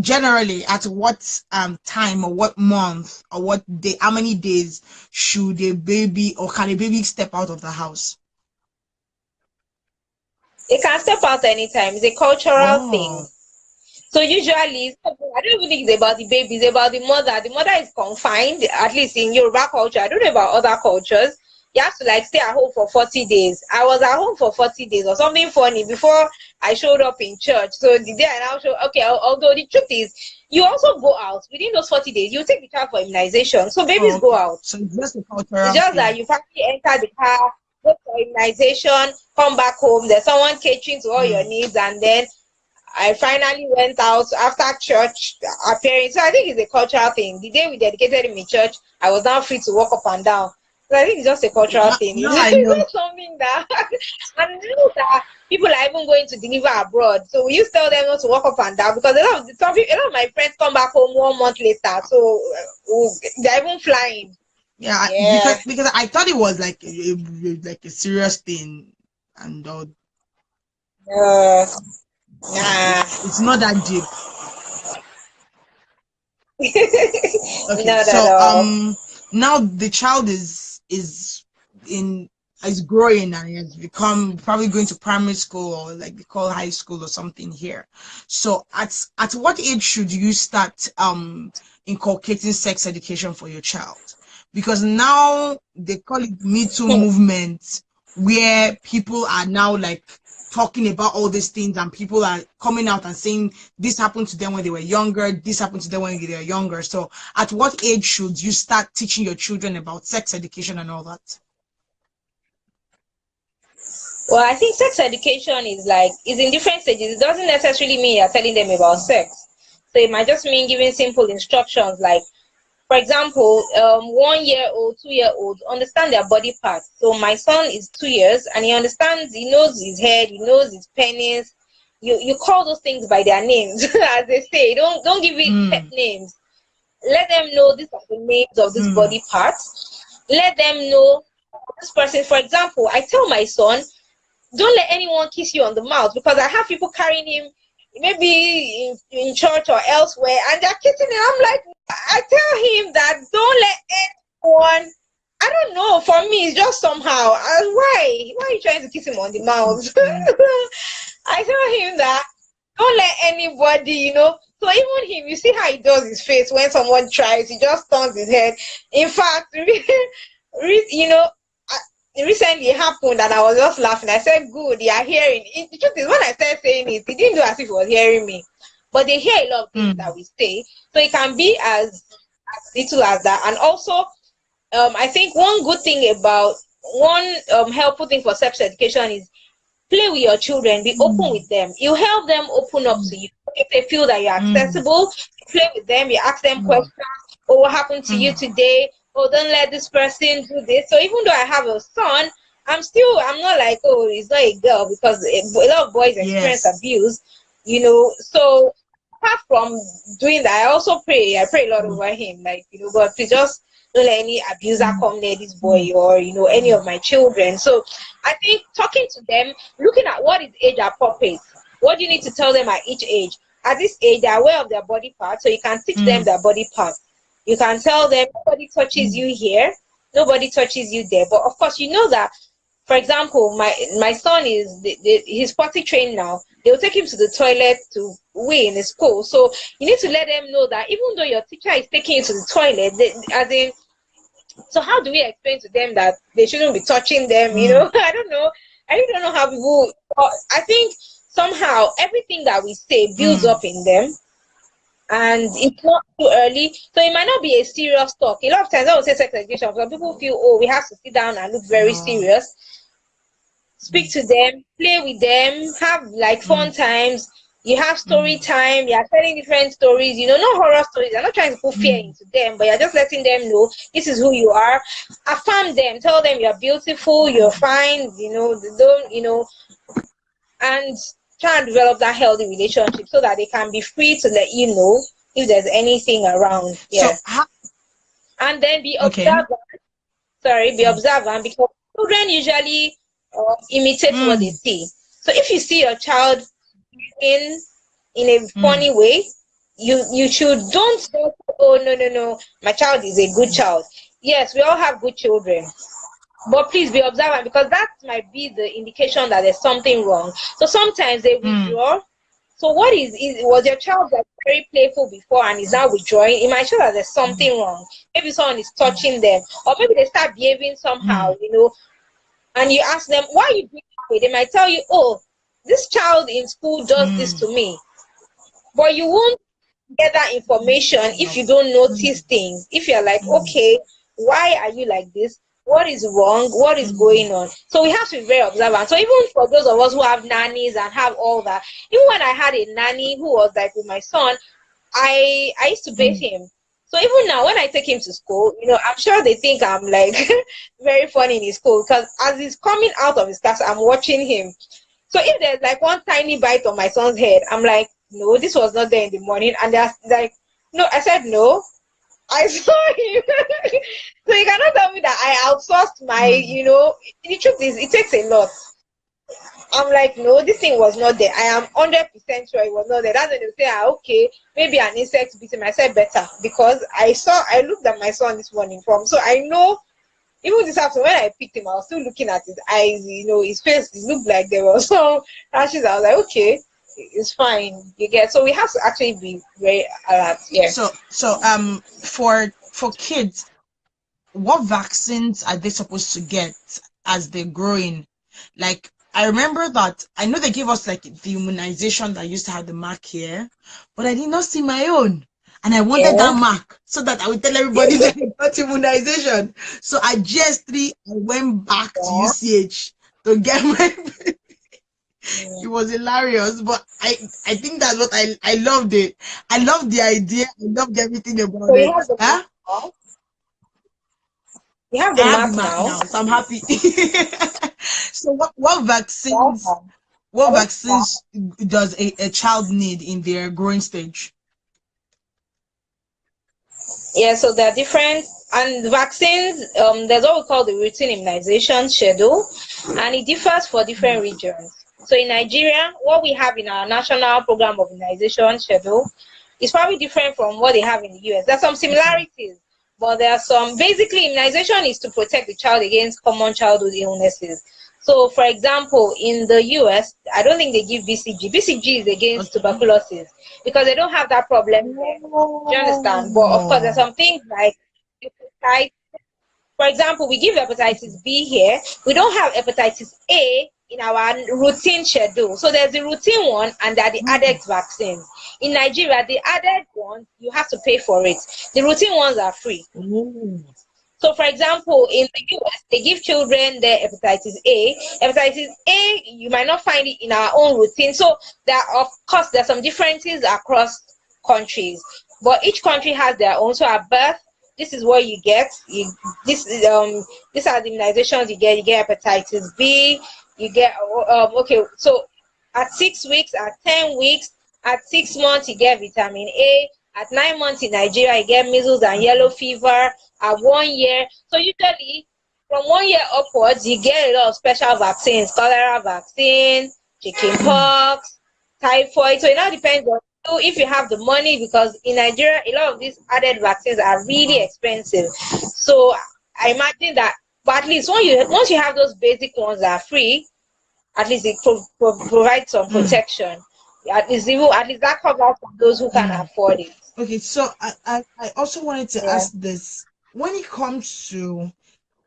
generally at what time or what month or what day, how many days should a baby, or can a baby step out of the house? They can step out anytime. It's a cultural thing. Oh, So usually, I don't even think it's about the baby, it's about the mother. The mother is confined, at least in Yoruba culture. I don't know about other cultures. You have to like stay at home for 40 days. I was at home for 40 days or something funny before I showed up in church. So the day I now show, okay, although the truth is, you also go out within those 40 days. You take the child for immunization. So babies go okay. out. So it's just a It's cultural just that thing. you probably enter the car, go for immunization, come back home. There's someone catering to all your Mm. needs, and then I finally went out after church appearing. So I think it's a cultural thing. The day we dedicated him in church, I was now free to walk up and down. So I think it's just a cultural thing. Now I It's know. not something that and I know that people are even going to deliver abroad. So we used to tell them not to walk up and down, because a lot of my friends come back home 1 month later. So they're even flying. Yeah, Yeah. because I thought it was like like a serious thing, and Uh, nah. it's not that deep. Okay, Not at so all. now the child in is growing and he has become probably going to primary school, or like they call high school or something here. So at what age should you start inculcating sex education for your child? Because now they call it Me Too movement, where people are now like talking about all these things, and people are coming out and saying this happened to them when they were younger, this happened to them when they were younger. So at what age should you start teaching your children about sex education and all that? Well, I think sex education is in different stages. It doesn't necessarily mean you're telling them about sex. So it might just mean giving simple instructions, like, for example, 1 year old, 2 year old understand their body parts. So my son is 2 years and he understands, he knows his head, he knows his penis. You call those things by their names, as they say. Don't give it pet Mm, names. Let them know these are the names of these mm, body parts. Let them know this person. For example, I tell my son, don't let anyone kiss you on the mouth, because I have people carrying him maybe in church or elsewhere and they're kissing him. I'm like, I tell him that don't let anyone, I don't know, for me it's just somehow, why are you trying to kiss him on the mouth? mm, I tell him that don't let anybody, so even him, you see how he does his face when someone tries, he just turns his head. In fact, you know recently it happened and I was just laughing. I said, good, you are hearing it. The truth is, when I started saying it, he didn't do as if he was hearing me. But they hear a lot of things mm, that we say. So it can be as little as that. And also, I think one helpful thing for sex education is play with your children, be open mm, with them. You help them open up to you. If they feel that you're mm, accessible, you play with them, you ask them mm, questions. Oh, what happened to you mm. today? Oh, don't let this person do this. So even though I have a son, I'm not like, oh, he's not a girl, because a lot of boys experience Yes. abuse, So apart from doing that, I pray a lot Mm, over him, like, God, please just don't let any abuser come near this boy, or any of my children. So I think talking to them, looking at what is age appropriate, what do you need to tell them at each age. At this age, they're aware of their body parts, so you can teach them their body parts. You can tell them nobody touches you here, nobody touches you there. But of course, you know that, for example, my son he's potty trained now. They'll take him to the toilet to wee in the school. So you need to let them know that even though your teacher is taking you to the toilet, as in, so how do we explain to them that they shouldn't be touching them? I don't know. I really don't know how people. I think somehow everything that we say builds up in them, and it's not too early, so it might not be a serious talk. A lot of times I would say sex education, some people feel, oh, we have to sit down and look very serious. Speak to them, play with them, have like fun times. You have story time, you're telling different stories, not horror stories. You're not trying to put fear into them, but you're just letting them know this is who you are. Affirm them, tell them you're beautiful, you're fine, don't, and try and develop that healthy relationship so that they can be free to let you know if there's anything around. Yeah. And then be observant. Be observant, because children usually imitate what they see. So if you see your child in a funny way, you should don't say, oh no, my child is a good child. Yes, we all have good children, but please be observant, because that might be the indication that there's something wrong. So sometimes they withdraw. So what was your child like very playful before and is now withdrawing? It might show that there's something wrong. Maybe someone is touching them, or maybe they start behaving somehow, and you ask them, why are you doing that way? They might tell you, oh, this child in school does this to me. But you won't get that information if you don't notice things. If you're like, okay, why are you like this? What is wrong? What is going on? So we have to be very observant. So even for those of us who have nannies and have all that, even when I had a nanny who was like with my son, I used to bathe him. So even now, when I take him to school, I'm sure they think I'm like very funny in his school, because as he's coming out of his class, I'm watching him. So if there's like one tiny bite on my son's head, I'm like, no, this was not there in the morning. And they're like, no, I said, no, I saw him. So you cannot tell me that I outsourced my, the truth is, it takes a lot. I'm like, no, this thing was not there. I am 100% sure it was not there. That's when they say, okay, maybe an insect bit him. I said better, because I looked at my son this morning so I know, even this afternoon when I picked him, I was still looking at his eyes, his face, it looked like there were some rashes. I was like, okay, it's fine. You get, so we have to actually be very alert. Yeah. So for kids, what vaccines are they supposed to get as they're growing? Like, I remember that, I know they gave us like the immunization that used to have the mark here, but I did not see my own. And I wanted that mark so that I would tell everybody that I got immunization. So at GS3, I went back to UCH to get my... It was hilarious, but I think that's what I loved it. I loved the idea. I loved everything about So it. You have the mark now, so I'm happy. So what vaccines does a child need in their growing stage? Yeah, so there are different, and vaccines, there's what we call the routine immunization schedule, and it differs for different regions. So in Nigeria, what we have in our national program of immunization schedule is probably different from what they have in the US. There's some similarities, but there are some. Basically, immunization is to protect the child against common childhood illnesses. So, for example, in the US, I don't think they give BCG. BCG is against tuberculosis because they don't have that problem there. Do you understand? But of course, there's some things like hepatitis. For example, we give hepatitis B here. We don't have hepatitis A in our routine schedule. So there's the routine one and there are the added vaccines. In Nigeria, the added ones, you have to pay for it. The routine ones are free. So, for example, in the US, they give children their hepatitis A. Hepatitis A, you might not find it in our own routine. So, of course, there are some differences across countries, but each country has their own. So, at birth, this is what you get. These are the immunizations you get. You get hepatitis B. You get okay. So, at 6 weeks, at 10 weeks, at 6 months, you get vitamin A. At 9 months in Nigeria, you get measles and yellow fever. At 1 year, so usually from 1 year upwards, you get a lot of special vaccines: cholera vaccine, chickenpox, typhoid. So it now depends on you if you have the money, because in Nigeria, a lot of these added vaccines are really expensive. So I imagine that, but at least once you have those basic ones that are free, at least it provides some protection. At least that covers for those who can afford it. Okay, so I also wanted to Yeah. ask this. When it comes to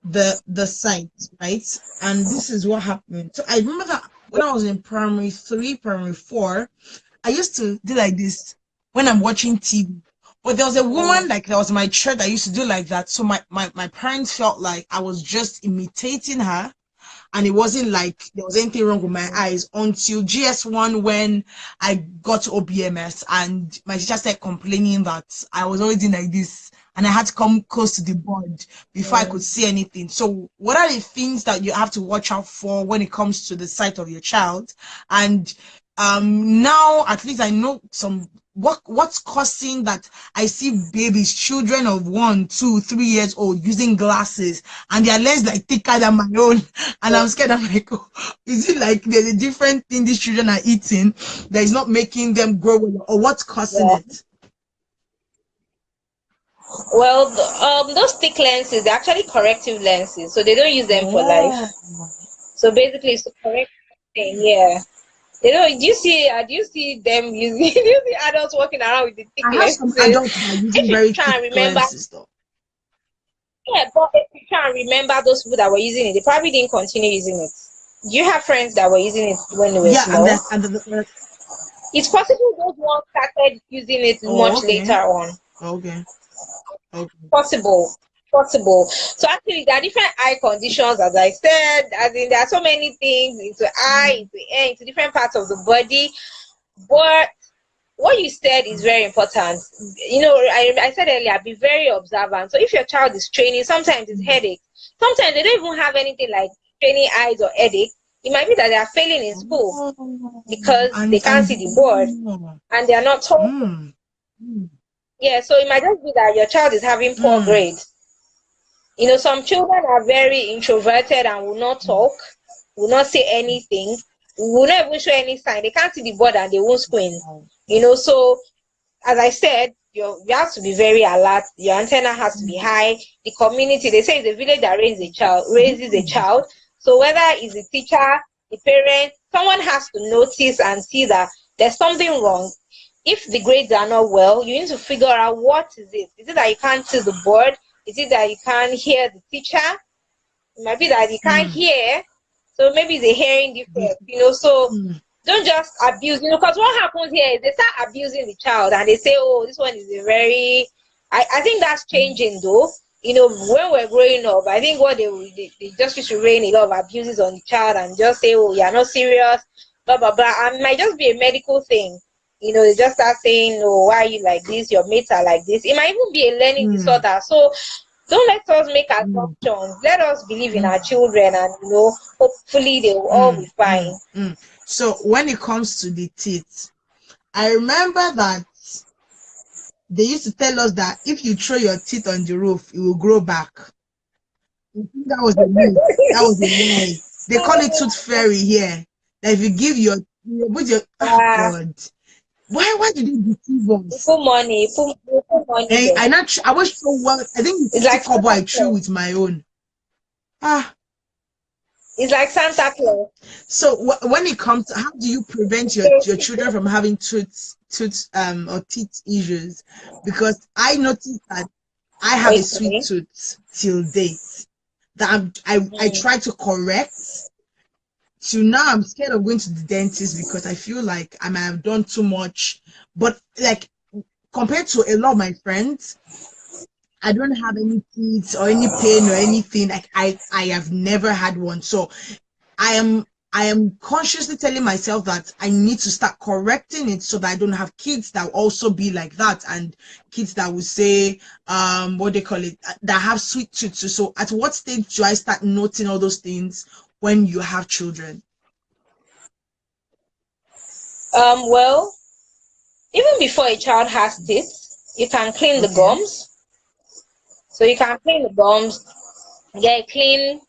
the site, right? And this is what happened. So I remember that when I was in primary 3, primary 4, I used to do like this when I'm watching TV. But there was a woman like that was my church that used to do like that. So my parents felt like I was just imitating her. And it wasn't like there was anything wrong with my eyes until GS1, when I got to OBMS and my teacher started complaining that I was always doing like this and I had to come close to the board before I could see anything. So what are the things that you have to watch out for when it comes to the sight of your child? And now at least I know what's causing that. I see babies, children of 1, 2, 3 years old using glasses and their lens like thicker than my own, and I'm scared. I'm like, oh, is it like there's a different thing these children are eating that is not making them grow well, or what's causing it? Well, those thick lenses, they're actually corrective lenses, so they don't use them for life. Oh, So basically, it's to correct thing. Yeah. They don't. Do you see them using? Do you see adults walking around with the thick I have some lenses? adults that are If using you very try thick and remember, lenses though. yeah, but if you try and remember those people that were using it, they probably didn't continue using it. Do you have friends that were using it when they were Yeah, and small? It's possible those ones started using it oh, much later okay, on. okay, okay. Possible. Possible. So actually there are different eye conditions, as I said. As in, there are so many things into eye, into ear, into different parts of the body. But what you said is very important. You know, I said earlier, be very observant. So if your child is training, sometimes it's headache. Sometimes they don't even have anything like training eyes or headache. It might be that they are failing in school Oh, because they can't and see the board and they are not taught. mm, mm, Yeah, so it might just be that your child is having poor mm, grades. You know, some children are very introverted and will not talk, will not say anything, will not even show any sign. They can't see the board and they won't scream. You know, so as I said, you have to be very alert. Your antenna has to be high. The community, they say, it's a village that raises a child. So whether it's the teacher, the parent, someone has to notice and see that there's something wrong. If the grades are not well, you need to figure out what is it. Is it that you can't see the board? Is it that you can't hear the teacher? It might be that you can't mm. hear. So maybe it's a hearing defect, you know. So Mm. don't just abuse, you know, because what happens here is they start abusing the child and they say, oh, this one is a very, I think that's changing though. You know, when we're growing up, I think what they just used to rain a lot of abuses on the child and just say, oh, you're not serious, blah, blah, blah. And it might just be a medical thing. You know, they just start saying, oh, why are you like this? Your mates are like this. It might even be a learning Mm. disorder. So don't let us make Mm. assumptions. Let us believe in Mm. our children and, you know, hopefully they will all be Mm. fine. Mm. Mm. So when it comes to the teeth, I remember that they used to tell us that if you throw your teeth on the roof, it will grow back. I think that was a myth. That was a lie. They call it tooth fairy here. That if you give with your Yeah. God, why did they deceive You us? put money, you put money And there. I was so well. I think the It's 50 like kobo Santa I threw Claus. with my own. Ah, It's like Santa Claus. so when it comes to how do you prevent your children from having tooth or teeth issues? Because I noticed that I have a sweet Okay. tooth till date that I Mm. try to correct. So now I'm scared of going to the dentist because I feel like I might have done too much. But like compared to a lot of my friends, I don't have any teeth or any pain or anything. Like I have never had one. So I am consciously telling myself that I need to start correcting it so that I don't have kids that will also be like that, and kids that will say what they call it, that have sweet tooth. So at what stage do I start noting all those things when you have children? Well, even before a child has teeth, You can clean the Okay. gums. So you can clean the gums, get clean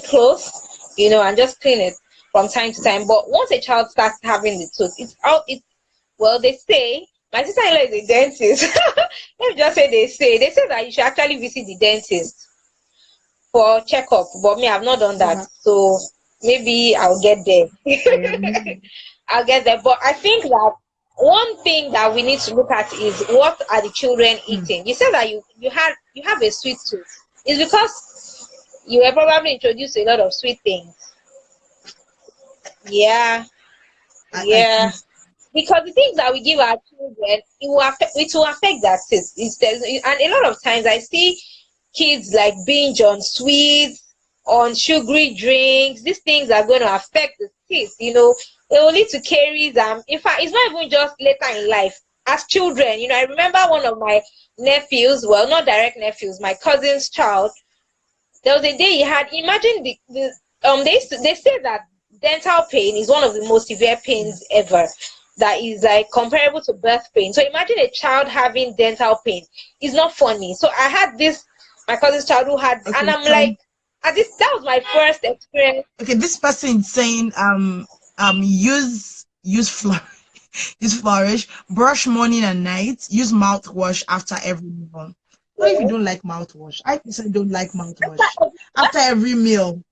clothes, and just clean it from time to time. But once a child starts having the tooth, it's out. It well, they say my sister-in-law is a dentist. Let me just say they say that you should actually visit the dentist for checkup. But me, I've not done that, so maybe I'll get there. I'll get there. But I think that one thing that we need to look at is what are the children eating. You said that you have a sweet tooth. It's because you were probably introduced to a lot of sweet things. Yeah, I yeah. think Because the things that we give our children, it will affect their teeth. And a lot of times I see kids like binge on sweets, on sugary drinks. These things are going to affect the teeth. It will lead to caries. In fact, it's not even just later in life. As children, I remember one of my nephews, well, not direct nephews, my cousin's child. There was a day he had. Imagine they say that dental pain is one of the most severe pains ever. That is like comparable to birth pain. So imagine a child having dental pain. It's not funny. So I had this my cousin's child who had, and okay. I'm So like, that was my first experience. okay, this person is saying use use flourish, brush morning and night, use mouthwash after every meal. What if you don't like mouthwash? I personally don't like mouthwash. After every meal,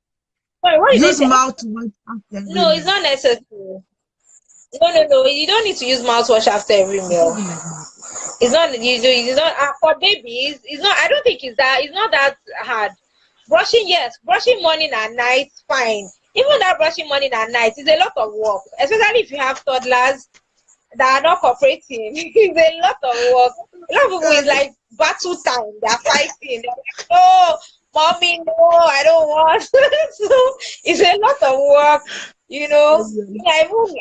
Sorry, what did they use say? mouthwash after every No, it's meal. not necessary. No. You don't need to use mouthwash after every I don't meal. even like mouthwash. It's not you do. It's not for babies. It's not. I don't think it's not that hard. Brushing, yes, brushing morning and night, fine. Even that brushing morning and night is a lot of work, especially if you have toddlers that are not cooperating. It's a lot of work. A lot of people is like battle time. They're fighting. They're like, no, mommy, no, I don't want. So it's a lot of work.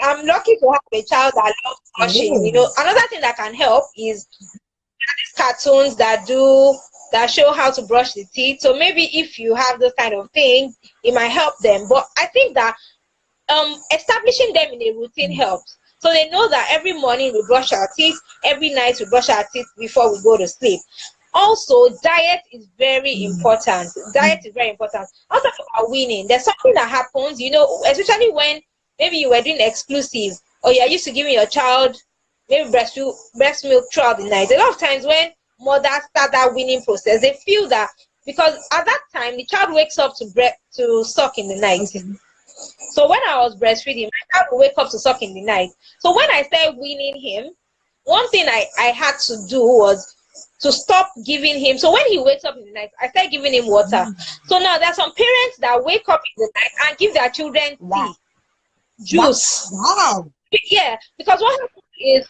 I'm lucky to have a child that loves brushing. Oh. Another thing that can help is cartoons that show how to brush the teeth. So maybe if you have those kind of things, it might help them. But I think that establishing them in a routine helps. So they know that every morning we brush our teeth, every night we brush our teeth before we go to sleep. Also, diet is very important. Diet is very important. Also, about weaning, there's something that happens, especially when maybe you were doing exclusive, or you're used to giving your child maybe breast milk throughout the night. A lot of times when mothers start that weaning process, they feel that because at that time the child wakes up to suck in the night. Okay. So when I was breastfeeding, my child would wake up to suck in the night. So when I started weaning him, one thing I had to do was to stop giving him. So when he wakes up in the night, I started giving him water. So now there are some parents that wake up in the night and give their children tea, juice. Wow. Yeah, because what happens is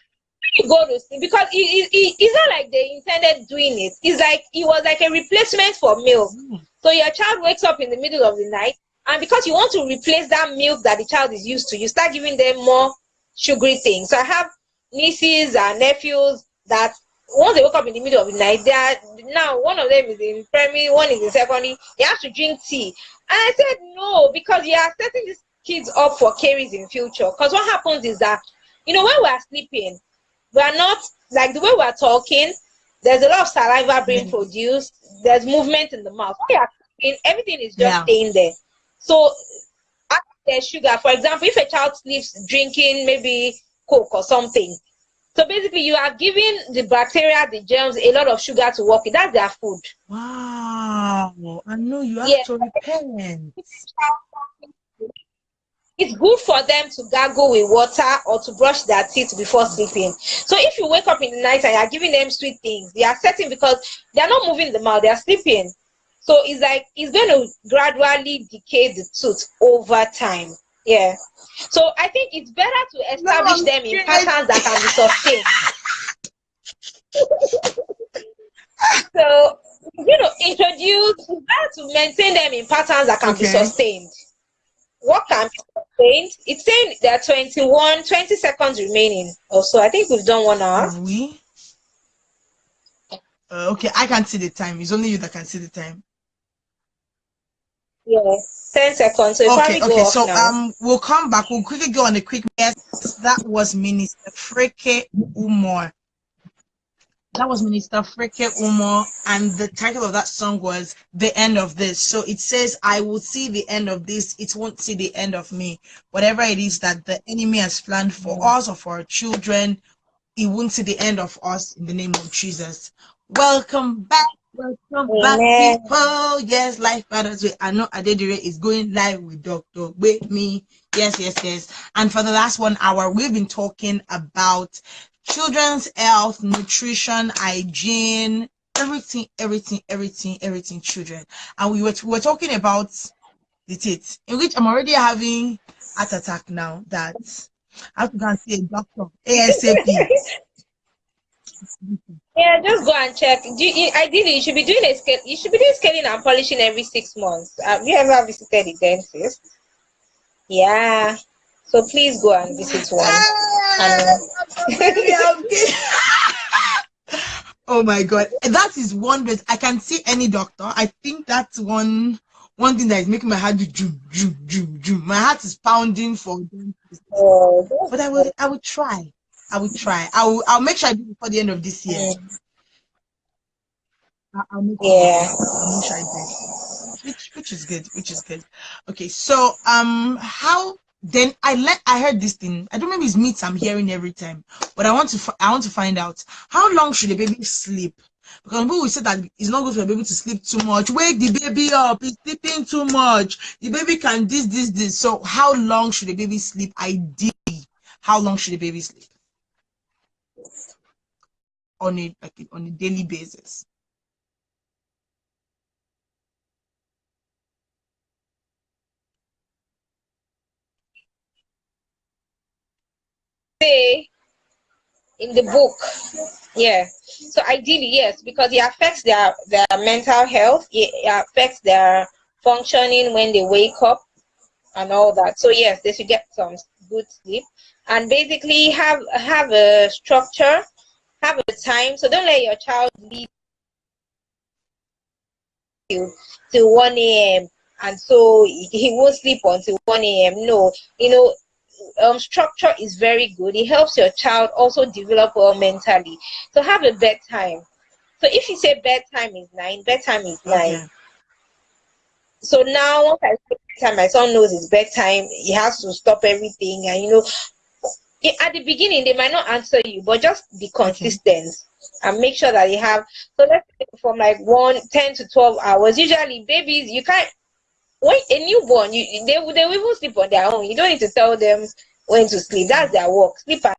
you go to sleep, because it's not like they intended doing it. It's like it was like a replacement for milk. So your child wakes up in the middle of the night, and because you want to replace that milk that the child is used to, you start giving them more sugary things. So I have nieces and nephews that once they wake up in the middle of the night, they are now, one of them is in primary, one is in secondary, they have to drink tea. And I said no, because you are setting these kids up for caries in future. Because what happens is that when we are sleeping, we are not like the way we are talking. There's a lot of saliva being produced. There's movement in the mouth. When you are sleeping, everything is just staying there. So after there's sugar, for example, if a child sleeps drinking maybe Coke or something, so basically you are giving the bacteria, the germs, a lot of sugar to work with. That's their food. Wow. I know you have to repent. It's good for them to gargle with water or to brush their teeth before sleeping. So if you wake up in the night and you're giving them sweet things, they are setting, because they're not moving the mouth, they're sleeping. So it's like it's going to gradually decay the tooth over time. Yeah. So I think it's better to establish them in patterns that can be sustained. So, it's better to maintain them in patterns that can be sustained. What can be sustained? It's saying there are 20 seconds remaining. Also, I think we've done 1 hour. Have we? Okay, I can't see the time. It's only you that can see the time. Yeah, 10 seconds. So okay. So now. We'll come back. We'll quickly go on a quick. Yes, that was Minister Freke Umor. That was Minister Freke Umo, and the title of that song was The End of This. So it says, I will see the end of this, it won't see the end of me. Whatever it is that the enemy has planned for us or for our children, it won't see the end of us in the name of Jesus. Welcome back. Welcome back, Amen. people. Yes, Life Matters with Aanu Adedire is going live with Dr. Gbemisola. Yes, yes, yes. And for the last 1 hour, we've been talking about children's health, nutrition, hygiene, everything, children. And we were talking about the teeth, in which I'm already having heart attack now that I have to go and see a doctor ASAP. Yeah, just go and check. Ideally, you should be doing a scale. You should be doing scaling and polishing every 6 months. Have you ever visited a dentist? Yeah. So please go and visit one. And Oh my god, that is one that I can see any doctor. I think that's one thing that is making my heart do zoom. My heart is pounding for them. But I will try. I'll make sure I do it before the end of this year. I'll make sure I do yeah. it. I'll make sure I do it. Which is good. Okay, so how then I heard this thing. I don't know if it's myths I'm hearing every time, but I want to find out how long should a baby sleep? Because people will say that it's not good for a baby to sleep too much. Wake the baby up, he's sleeping too much. The baby can this. So how long should a baby sleep? Ideally, how long should a baby sleep on a daily basis? Say in the book. Yeah. So ideally, yes, because it affects their mental health. It affects their functioning when they wake up and all that. So yes, they should get some good sleep and basically have a structure, have a time. So don't let your child leave till 1 a.m. and so he won't sleep until 1 a.m. No, structure is very good. It helps your child also develop well mentally. So have a bedtime. So if you say bedtime is 9, bedtime is 9. Okay. So now once I say bedtime, my son knows it's bedtime. He has to stop everything, and at the beginning they might not answer you, but just be consistent and make sure that you have. So let's say from like 10 to 12 hours. Usually babies, you can't. When a newborn, they will even sleep on their own. You don't need to tell them when to sleep. That's their work. Sleep and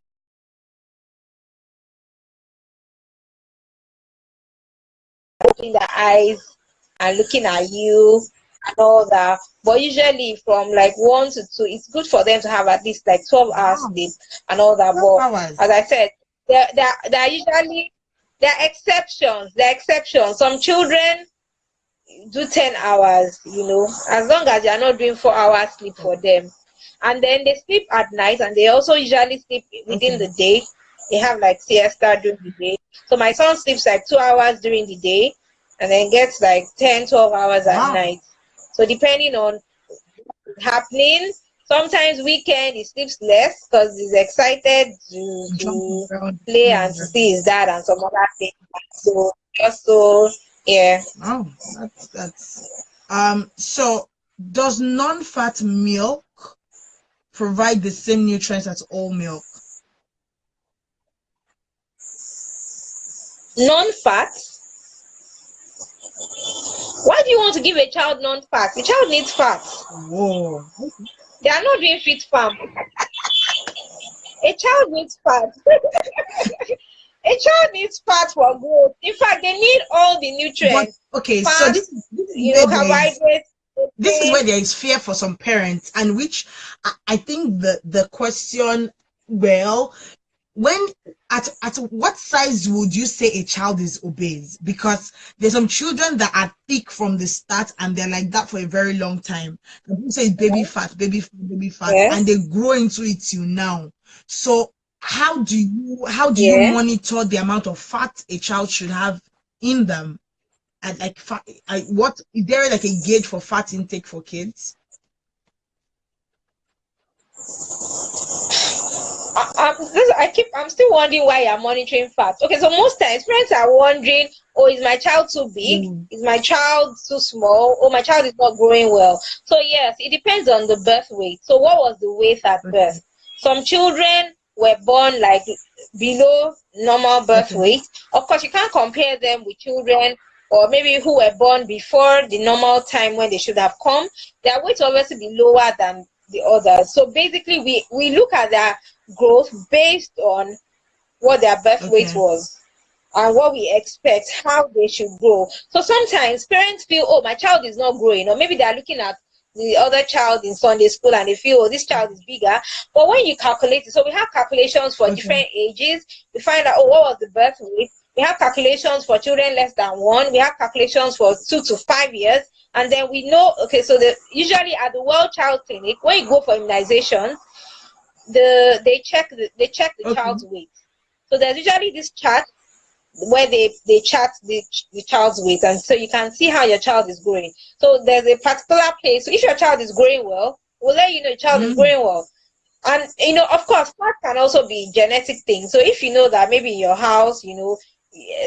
opening their eyes and looking at you and all that. But usually from like 1 to 2, it's good for them to have at least like 12 hours sleep and all that. But as I said, there are usually there are exceptions. There are exceptions. Some children do 10 hours, as long as you're not doing 4 hours sleep for them. And then they sleep at night, and they also usually sleep within the day. They have like siesta during the day. So my son sleeps like 2 hours during the day and then gets like 10, 12 hours at night. So depending on what's happening, sometimes weekend he sleeps less because he's excited to play and to see his dad and some other things. So yeah. Oh, that's so does non-fat milk provide the same nutrients as all milk? Non-fat? Why do you want to give a child non-fat? The child needs fat. Whoa. They are not doing fit farm. A child needs fat. A child needs fat for growth. In fact, they need all the nutrients. But, okay, fat, so this carbohydrates. This is where there is fear for some parents, and which I think the question, well, when at what size would you say a child is obese? Because there's some children that are thick from the start and they're like that for a very long time. People say baby fat, and they grow into it till now. So how do you monitor the amount of fat a child should have in them? And like what is there like a gauge for fat intake for kids? I'm still wondering why you're monitoring fat. Okay, so most times parents are wondering, oh, is my child too big? Mm. Is my child too small? Oh, my child is not growing well. So yes, it depends on the birth weight. So what was the weight at Okay. birth? Some children were born like below normal birth Okay. weight. Of course, you can't compare them with children or maybe who were born before the normal time when they should have come. Their weight will obviously be lower than the others. So basically, we look at their growth based on what their birth weight Okay. was and what we expect how they should grow. So sometimes parents feel, oh, my child is not growing, or maybe they are looking at the other child in Sunday school and they feel, oh, this child is bigger. But when you calculate it, so we have calculations for Okay. different ages. We find out, oh, what was the birth weight? We have calculations for children less than 1. We have calculations for 2 to 5 years. And then we know, okay, so usually at the World Child Clinic, when you go for immunization, they check the Okay. child's weight. So there's usually this chart where they chart the child's weight, and so you can see how your child is growing. So there's a particular place. So if your child is growing well, we'll let you know your child is Mm. growing well. And of course, that can also be genetic thing. So if you know that maybe in your house,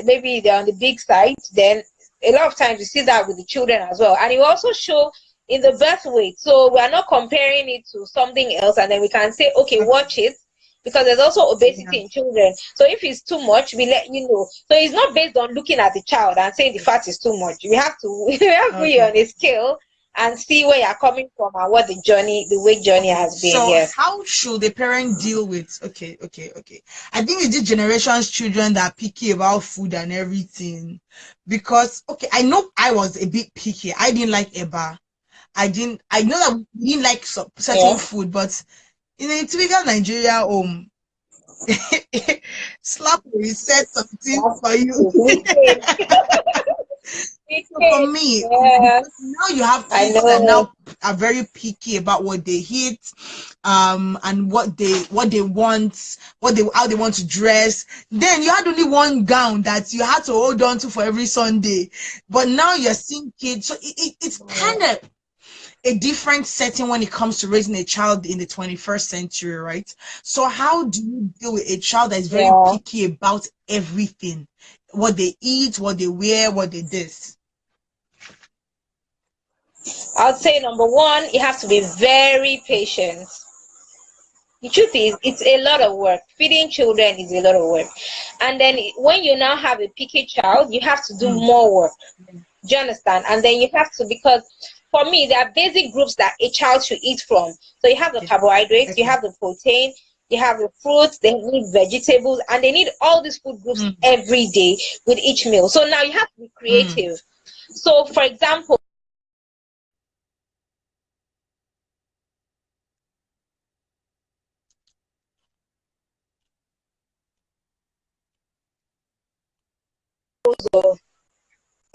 maybe they're on the big side, then a lot of times you see that with the children as well. And it will also show in the birth weight. So we are not comparing it to something else, and then we can say, okay, Okay. watch it. Because there's also Yeah. obesity in children. So if it's too much, we let you know. So it's not based on looking at the child and saying the fat is too much. We have to we have to put you Okay. on a scale and see where you're coming from and what the weight journey Okay. has been. So Yes. how should the parent deal with okay. I think it's this generation's children that are picky about food and everything. Because okay, I know I was a bit picky. I didn't like Eba. I know that we didn't like certain Yeah. food, but in a typical Nigeria home, slap will reset something That's for you. true. We came. We So for came. me, Yeah. because now you have I kids that know. now are very picky about what they eat, and what they want, how they want to dress. Then you had only one gown that you had to hold on to for every Sunday, but now you're seeing kids, so it's kind of a different setting when it comes to raising a child in the 21st century, right? So how do you deal with a child that is very Yeah. picky about everything, what they eat, what they wear, what they this? I would say number one, you have to be very patient. The truth is, it's a lot of work. Feeding children is a lot of work. And then when you now have a picky child, you have to do Mm. more work. Do you understand? And then you have to, because for me, there are basic groups that a child should eat from. So you have the Okay. carbohydrates, you Okay. have the protein, you have the fruits, they need vegetables, and they need all these food groups Mm. every day with each meal. So now you have to be Mm. creative. So, for example,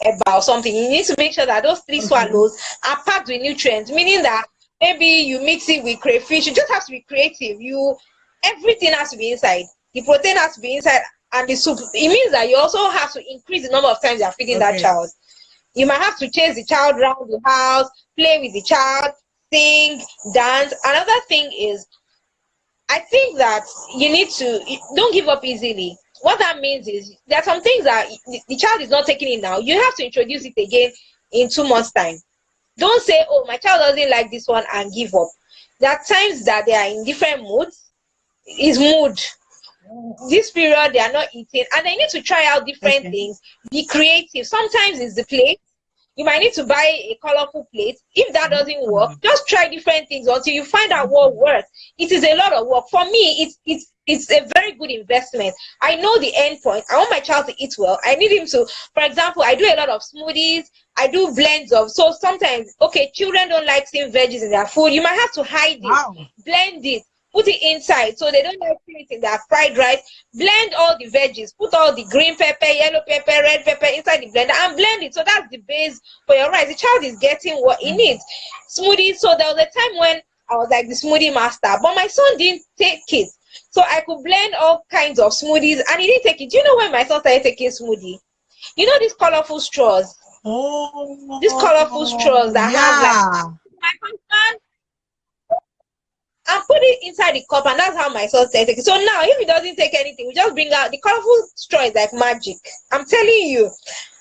about something, you need to make sure that those 3 swallows are packed with nutrients, meaning that maybe you mix it with crayfish. You just have to be creative. Everything has to be inside. The protein has to be inside, and the soup. It means that you also have to increase the number of times you are feeding that Okay. child. You might have to chase the child around the house, play with the child, sing, dance. Another thing is, I think that you need to don't give up easily. What that means is there are some things that the child is not taking it now. You have to introduce it again in 2 months' time. Don't say, oh, my child doesn't like this one and give up. There are times that they are in different moods. Is mood. This period they are not eating, and they need to try out different Okay. things. Be creative. Sometimes it's the plate. You might need to buy a colorful plate. If that doesn't work, Mm. just try different things until you find out what works. It is a lot of work. For me, it's a very good investment. I know the end point. I want my child to eat well. I need him to, for example, I do a lot of smoothies. I do blends of, so sometimes, okay, children don't like seeing veggies in their food. You might have to hide it, Wow. blend it, put it inside so they don't like seeing it in their fried rice. Blend all the veggies, put all the green pepper, yellow pepper, red pepper inside the blender and blend it. So that's the base for your rice. The child is getting what he Mm. needs. Smoothie. So there was a time when I was like the smoothie master, but my son didn't take it. So I could blend all kinds of smoothies and he didn't take it. Do you know when my son started taking smoothie? You know these colorful straws? These colorful Oh, straws that have like yeah. my husband and put it inside the cup, and that's how my son started taking. So now, if he doesn't take anything, we just bring out the colorful straw. Is like magic. I'm telling you.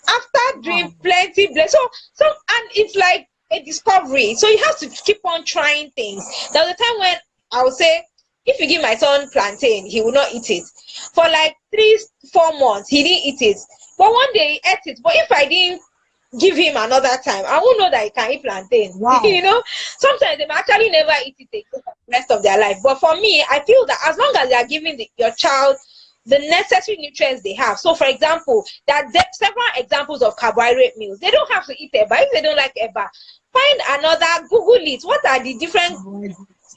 After Wow. doing plenty, so, and it's like a discovery. So you have to keep on trying things. There was a time when I would say, if you give my son plantain, he will not eat it. For like 3-4 months, he didn't eat it. But one day he ate it. But if I didn't give him another time, I won't know that he can eat plantain. Wow. Sometimes they may actually never eat it again for the rest of their life. But for me, I feel that as long as you are giving your child the necessary nutrients they have. So, for example, there are several examples of carbohydrate meals. They don't have to eat eba. If they don't like eba, find another, Google it. What are the different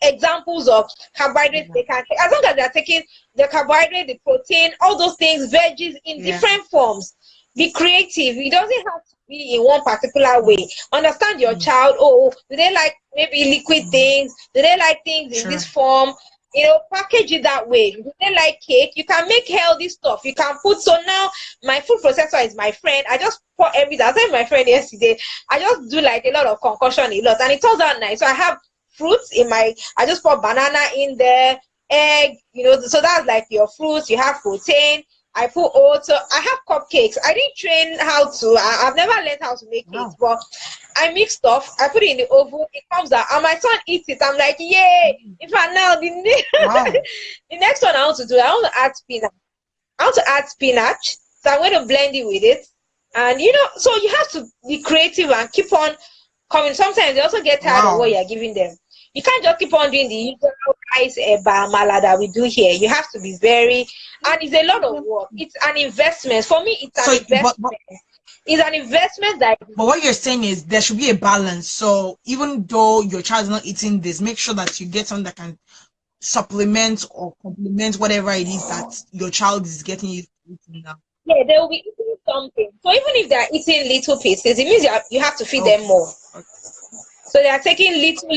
examples of carbohydrates they can take? As long as they're taking the carbohydrate, the protein, all those things, veggies in different forms. Be creative. It doesn't have to be in one particular way. Understand your child. Oh, do they like maybe liquid things? Do they like things in this form? Package it that way. Do they like cake? You can make healthy stuff. You can put. So now my food processor is my friend. I just pour everything. I said my friend yesterday, I just do like a lot of concoction, a lot, and it turns out nice. So I have fruits in my, I just put banana in there, egg, so that's like your fruits. You have protein. I put oats. So I have cupcakes. I didn't train how to. I've never learned how to make cakes, but I mix stuff. I put it in the oven. It comes out, and my son eats it. I'm like, yay! In fact, now the next one I want to do, I want to add spinach. I want to add spinach, so I'm going to blend it with it, and so you have to be creative and keep on coming. Sometimes they also get tired of what you're giving them. You can't just keep on doing the usual rice mala that we do here. You have to be very, and it's a lot of work. It's an investment. For me, it's an investment. It's an investment that. But what you're saying is there should be a balance. So even though your child is not eating this, make sure that you get something that can supplement or complement whatever it is that your child is getting you eating now. Yeah, they will be eating something. So even if they're eating little pieces, it means you have to feed them more. So they are taking little.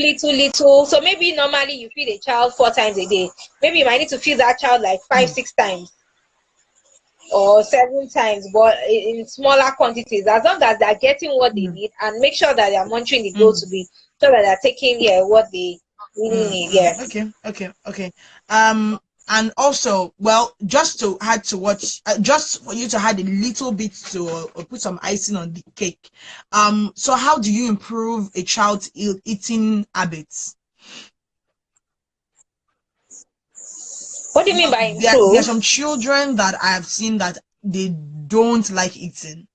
So maybe normally you feed a child 4 times a day. Maybe you might need to feed that child like 5-6 times or 7 times, but in smaller quantities. As long as they're getting what they need, and make sure that they're monitoring the growth to be so that they're taking what they really need. Yeah. Okay. And also, well, just to add to what, just for you to add a little bit to put some icing on the cake. So how do you improve a child's eating habits? What do you mean by improve? There are some children that I have seen that they don't like eating,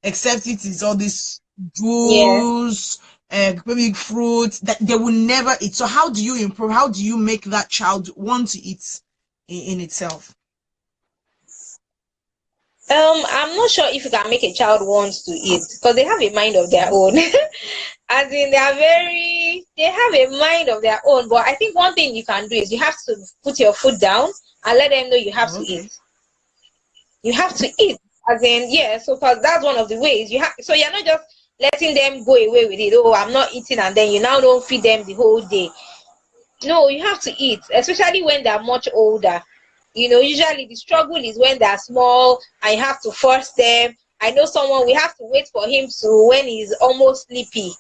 except it is all this juice, maybe fruit that they will never eat. So how do you improve? How do you make that child want to eat in itself? I'm not sure if you can make a child want to eat, because they have a mind of their own. As in, they have a mind of their own. But I think one thing you can do is you have to put your foot down and let them know you have to eat. You have to eat. As in, so because that's one of the ways you have. So you're not just letting them go away with it. Oh, I'm not eating, and then you now don't feed them the whole day. No, you have to eat, especially when they're much older. Usually the struggle is when they're small and you have to force them. I know someone, we have to wait for him to when he's almost sleepy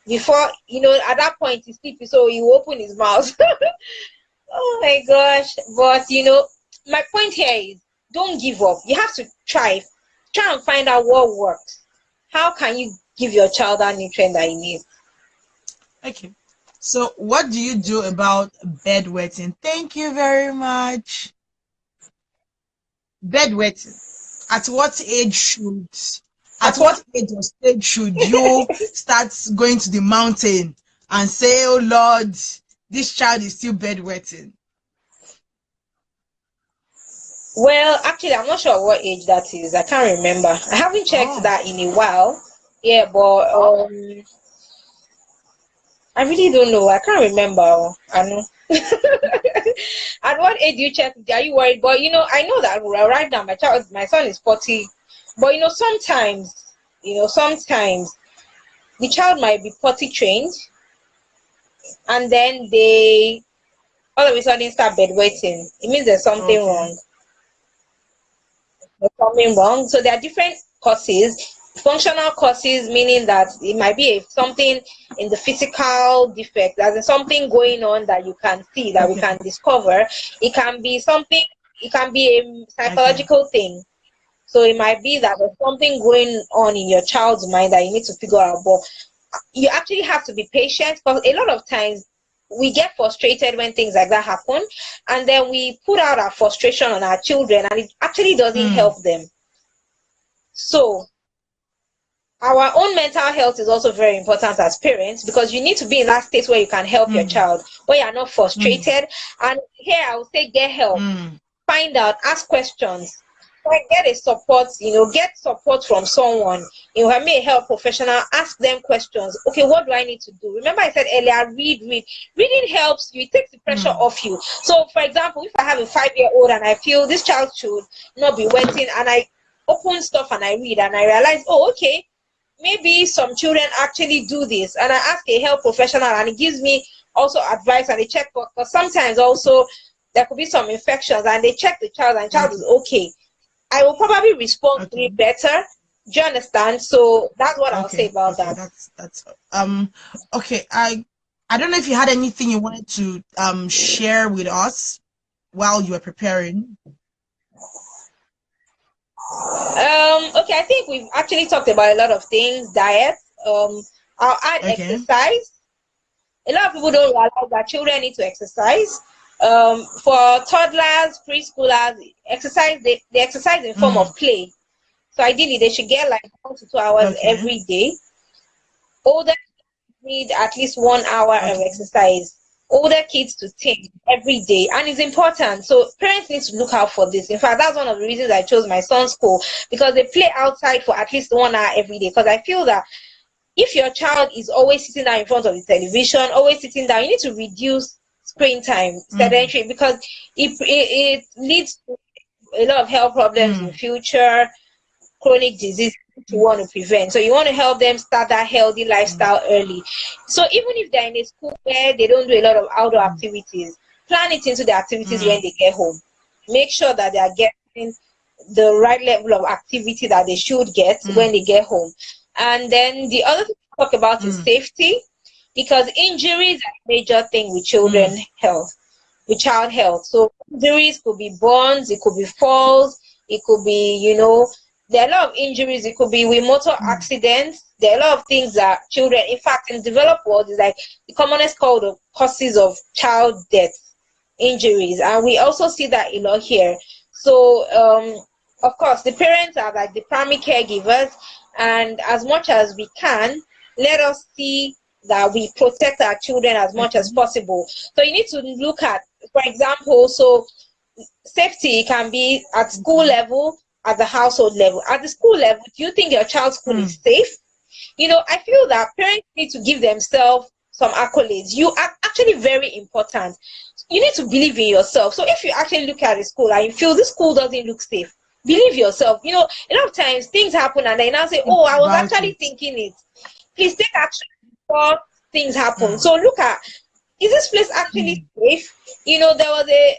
before, at that point he's sleepy, so he will open his mouth. Oh my gosh. But my point here is, don't give up. You have to try and find out what works. How can you give your child that nutrient that he needs? Okay. So what do you do about bedwetting? Thank you very much. Bedwetting. At what age or stage should you start going to the mountain and say, oh Lord, this child is still bedwetting? Well, actually, I'm not sure what age that is. I can't remember. I haven't checked that in a while. Yeah, but I really don't know. I can't remember. I know. At what age do you check? Are you worried? But I know that right now my son is 40. But sometimes the child might be potty trained, and then they all of a sudden start bedwetting. It means there's something wrong. There's something wrong. So there are different causes. Functional causes, meaning that it might be something in the physical defect, there's something going on that you can see, that we Okay. can discover. It can be something, it can be a Okay. psychological thing. So it might be that there's something going on in your child's mind that you need to figure out. But you actually have to be patient, because a lot of times we get frustrated when things like that happen, and then we put out our frustration on our children, and it actually doesn't Mm. help them. So our own mental health is also very important as parents, because you need to be in that state where you can help your Mm. child, where you're not Mm. frustrated. And here I would say get help, Mm. find out, ask questions, like get a support, get support from someone. I may help professional, ask them questions. Okay, what do I need to do? Remember I said earlier, reading helps you, it takes the pressure Mm. off you. So for example, if I have a 5-year-old and I feel this child should not be wetting, and I open stuff and I read and I realize, oh, okay, maybe some children actually do this, and I ask a health professional and it gives me also advice, and they check, because sometimes also there could be some infections, and they check the child and the child is Okay. okay, I will probably respond to Okay. it better. Do you understand? So that's what I'll say Okay. about Okay. that. That's okay. I don't know if you had anything you wanted to share with us while you were preparing. Okay, I think we've actually talked about a lot of things. Diet. I'll add Okay. exercise. A lot of people don't realize that children need to exercise. For toddlers, preschoolers, exercise, they exercise in form Mm. of play. So ideally, they should get like 1 to 2 hours Okay. every day. Older need at least 1 hour of Okay. exercise. Older kids to 10 every day, and it's important. So parents need to look out for this. In fact, that's one of the reasons I chose my son's school, because they play outside for at least 1 hour every day. Because I feel that if your child is always sitting down in front of the television, always sitting down, you need to reduce screen time, Mm. sedentary, because it leads to a lot of health problems in Mm. future, chronic disease you want to prevent. So you want to help them start that healthy Mm. lifestyle early. So even if they're in a school where they don't do a lot of outdoor Mm. activities, plan it into the activities when Mm. they get home. Make sure that they are getting the right level of activity that they should get Mm. when they get home. And then the other thing to talk about is Mm. safety, because injuries are a major thing with Mm. children health, with child health. So injuries could be burns, it could be falls, it could be, there are a lot of injuries. It could be with motor Mm. accidents. There are a lot of things that children, in fact, in the developed world, is like the commonest called the causes of child death, injuries, and we also see that a lot here. So, of course, the parents are like the primary caregivers, and as much as we can, let us see that we protect our children as much as Okay. possible. So you need to look at, for example, so safety can be at school Okay. level, at the household level. At the school level, do you think your child's school is Mm. safe? I feel that parents need to give themselves some accolades. You are actually very important. You need to believe in yourself. So if you actually look at the school and you feel this school doesn't look safe, believe yourself. A lot of times things happen and they now say, Think oh, I was about actually it. thinking it. Please take action before things happen. Mm. So look at, is this place actually Mm. safe? There was a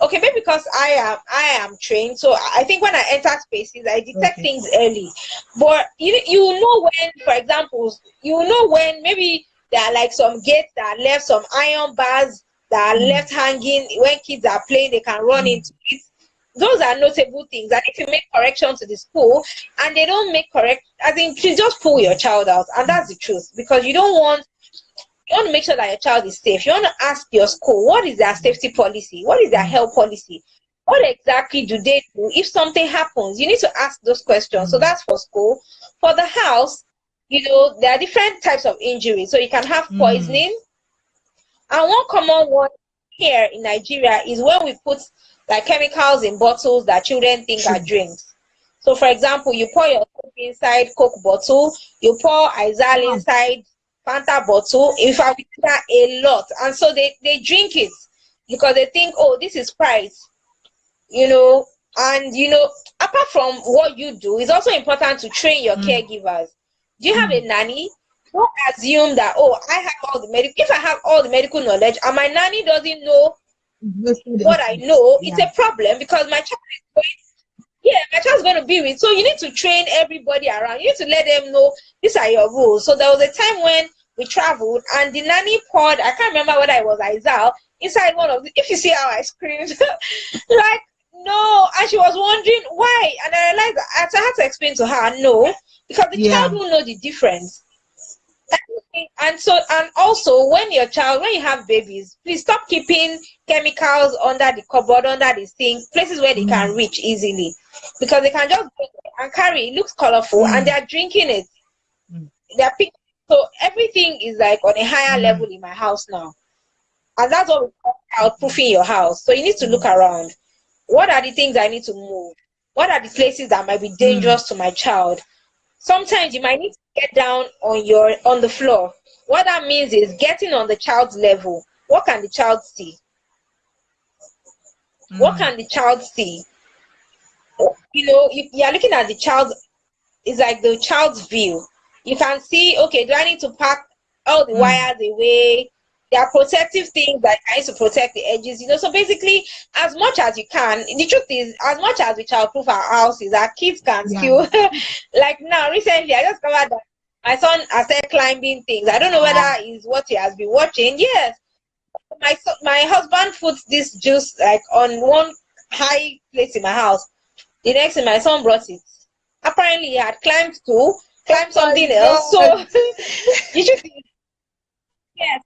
okay, maybe because I am trained, so I think when I enter spaces I detect Okay. things early. But you know when, for example, when maybe there are like some gates that are left, some iron bars that are Mm. left hanging, when kids are playing they can run Mm. into it. Those are notable things, and if you make correction to the school and they don't make correct, I think you just pull your Mm. child out, and Mm. that's the truth, because you want to make sure that your child is safe. You want to ask your school, what is their safety policy? What is their Mm. health policy? What exactly do they do if something happens? You need to ask those questions. So Mm. that's for school. For the house, there are different types of injuries. So you can have Mm. poisoning. And one common one here in Nigeria is when we put like chemicals in bottles that children think are True. drinks. So for example, you pour your Coke inside Coke bottle, you pour Izal Wow. inside Fanta bottle. In fact, we do that a lot. And so they drink it because they think, oh, this is Sprite, you know. And apart from what you do, it's also important to train your Mm. caregivers. Do you have a Mm. nanny? Don't assume that, oh, I have all the medical, if I have all the medical knowledge and my nanny doesn't know Wasted what I effort. know, it's Yeah. a problem, because my child is going. Yeah, my child's going to be with. So you need to train everybody around. You need to let them know these are your rules. So there was a time when we traveled and the nanny poured, I can't remember whether it was Izal, inside one of the, if you see how I screamed, like, no. And she was wondering why. And I realized I had to explain to her, no, because the child Yeah. will know the difference. And so, and also, when you have babies, please stop keeping chemicals under the cupboard, under the sink, places where they can Mm. reach easily, because they can just go and carry. It looks colorful, and they Mm. are drinking it. Mm. They are picking. So everything is like on a higher level Mm. in my house now, and that's what we call outproofing your house. So you need to look Mm. around. What are the things I need to move? What are the places that might be Mm. dangerous to my child? Sometimes you might need to get down on the floor. What that means is getting on the child's level. What can the child see? What Mm. can the child see? You know, you are looking at the child. It's like the child's view. You can see, okay, do I need to pack all the Mm. wires away? There are protective things that I need to protect the edges, you know. So basically, as much as you can, the truth is, as much as we childproof our houses, our kids can Yeah. still, like now, recently, I just covered that my son has started climbing things. I don't know whether Wow. it's what he has been watching. Yes, my husband puts this juice like on one high place in my house. The next thing, my son brought it. Apparently, he had Oh climbed my something else. God. So you should, yes,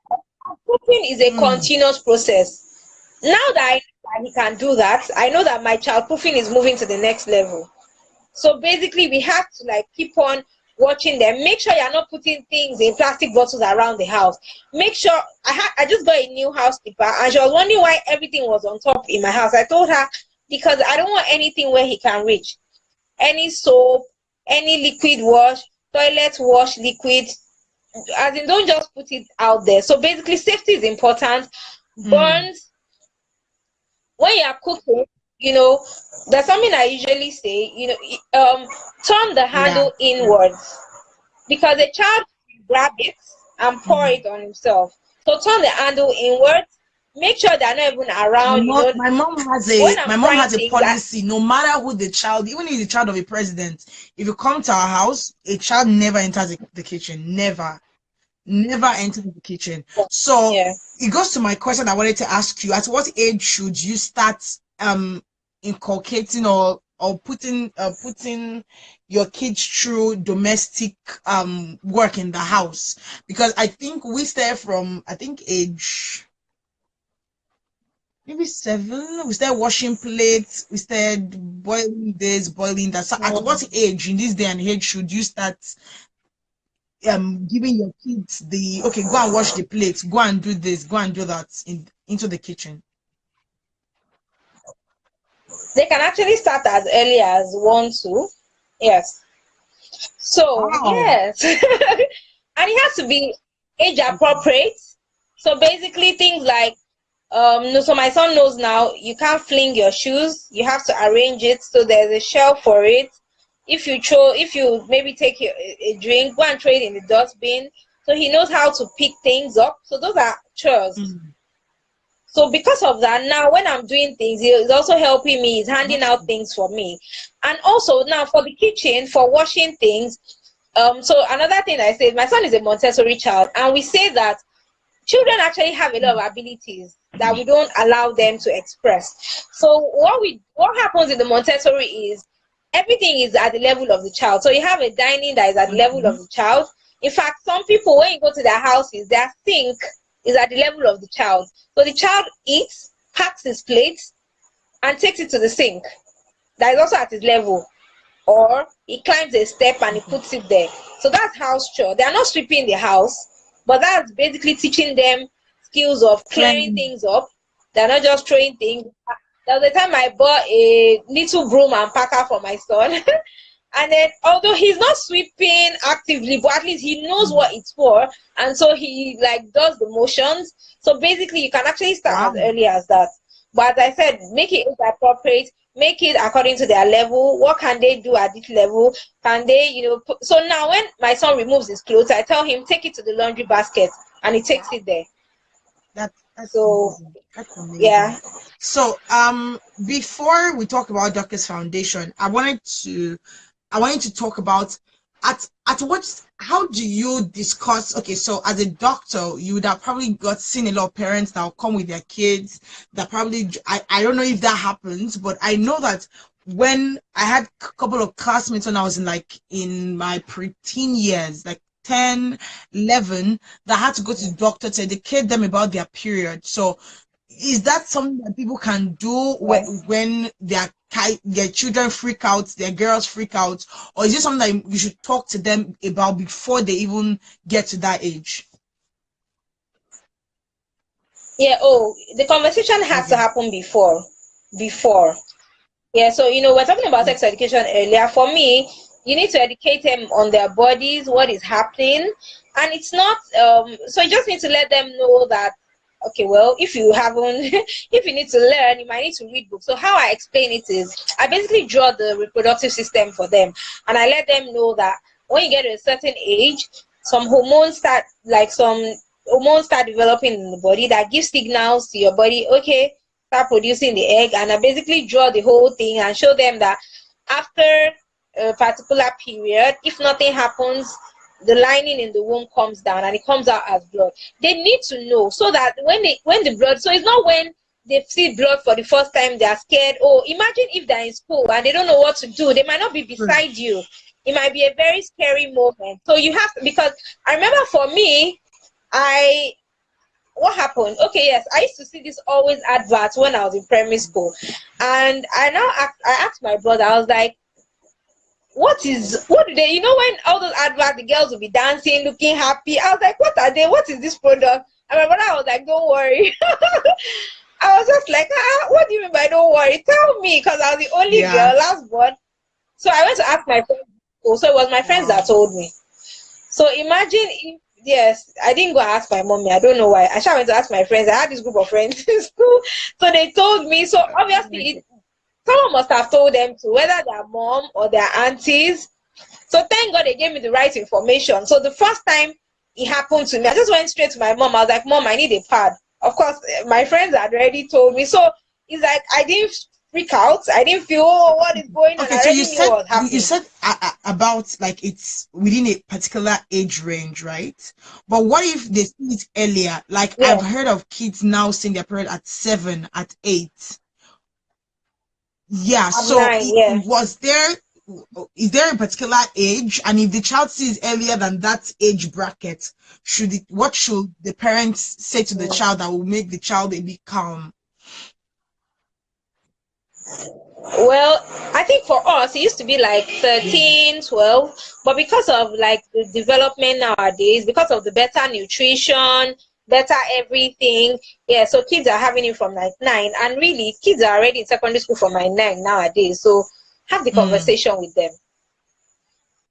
cooking is a Mm. continuous process. Now that I know that he can do that, I know that my childproofing is moving to the next level. So basically, we have to like keep on watching them. Make sure you're not putting things in plastic bottles around the house. Make sure I just got a new housekeeper and she was wondering why everything was on top in my house. I told her because I don't want anything where he can reach. Any soap, any liquid wash, toilet wash liquid, as in don't just put it out there. So basically safety is important. Mm. Burns, when you are cooking, you know, there's something I usually say, you know, turn the Yeah. handle inwards because a child will grab it and pour Mm. it on himself. So turn the handle inwards. Make sure they're not even around. You know, My mom has when my I'm mom frying has a things, I, policy. No matter who the child, even if the child of a president, if you come to our house, a child never enters the kitchen. Never enters the kitchen. So yeah. it goes to my question I wanted to ask you: at what age should you start inculcating or putting your kids through domestic work in the house? Because I think we start from age maybe 7. We start washing plates. We start boiling this, boiling that. So at what Mm. age in this day and age should you start giving your kids the okay, go and wash the plates, go and do this, go and do that into the kitchen? They can actually start as early as 1, 2. Yes. So Wow. yes, and it has to be age appropriate. So basically, things like no, so my son knows now you can't fling your shoes. You have to arrange it so there's a shelf for it. If you maybe take a drink, go and throw it in the dustbin. So he knows how to pick things up. So those are chores. Mm, So because of that, now when I'm doing things, he's also helping me. He's handing that's out things for me, and also now for the kitchen for washing things. So another thing I say, my son is a Montessori child, and we say that children actually have a lot of abilities that we don't allow them to express. So what happens in the Montessori is everything is at the level of the child. So you have a dining that is at the level of okay. the child. In fact, some people when you go to their houses, their sink is at the level of the child. So the child eats, packs his plates, and takes it to the sink. That is also at his level. Or he climbs a step and he puts it there. So that's house chore. They are not sweeping the house, but that's basically teaching them skills of clearing Clean. things up. They're not just throwing things. There was a time I bought a little broom and packer for my son. And then although he's not sweeping actively, but at least he knows Mm, what it's for, and so he like does the motions. So basically you can actually start as wow. early as that. But as I said, make it age appropriate, make it according to their level. What can they do at this level? Can they, so now when my son removes his clothes, I tell him take it to the laundry basket and he takes it there. That's So amazing. That's yeah. amazing. So before we talk about Doctors Foundation, I wanted to talk about at what how do you discuss, okay, so as a doctor you would have probably got seen a lot of parents that will come with their kids that probably I don't know if that happens, but I know that when I had a couple of classmates when I was in my preteen years, like 10, 11, that had to go to the doctor to educate them about their period. So is that something that people can do Yes. when their children freak out, their girls freak out, or is it something that you should talk to them about before they even get to that age? Yeah, oh, the conversation has to Okay. happen before. Yeah, so we're talking about Yeah. sex education earlier. For me, you need to educate them on their bodies, what is happening, and it's not. So you just need to let them know that. Okay, well, if you haven't, if you need to learn, you might need to read books. So how I explain it is, I basically draw the reproductive system for them, and I let them know that when you get to a certain age, some hormones start developing in the body that give signals to your body. Okay, start producing the egg, and I basically draw the whole thing and show them that after a particular period, if nothing happens, the lining in the womb comes down and it comes out as blood. They need to know so that when the blood, so it's not when they see blood for the first time they are scared. Oh, imagine if they're in school and they don't know what to do. They might not be True. beside you. It might be a very scary moment. So you have to, because I remember for me, I what happened? Okay, yes, I used to see this always adverts when I was in primary school, and I asked my brother. I was like, what do they? When all those adverts, the girls will be dancing, looking happy. I was like, what are they? What is this product? And my brother was like, don't worry. I was just like, what do you mean by don't worry? Tell me, because I was the only Yeah. girl, last born. So I went to ask my friends. So it was my friends that Wow. told me. So imagine if, yes, I didn't go ask my mommy. I don't know why. I went to ask my friends. I had this group of friends in school. So they told me. So obviously, Okay. someone must have told them to, whether their mom or their aunties. So thank God they gave me the right information. So the first time it happened to me, I just went straight to my mom. I was like, Mom, I need a pad. Of course, my friends had already told me. So it's like I didn't freak out. I didn't feel, oh, what is going on? Okay, I so already knew what was you happening. said about like it's within a particular age range, right? But what if they see it earlier? Like I've Yes, heard of kids now seeing their period at 7, at 8. Yeah, at so 9, yeah. is there a particular age? And if the child sees earlier than that age bracket, what should the parents say to the child that will make the child a bit calm? Well, I think for us, it used to be like 13, 12, but because of like the development nowadays, because of the better nutrition, better everything, yeah, so kids are having it from like 9, and really, kids are already in secondary school from like 9 nowadays, so have the Mm, conversation with them.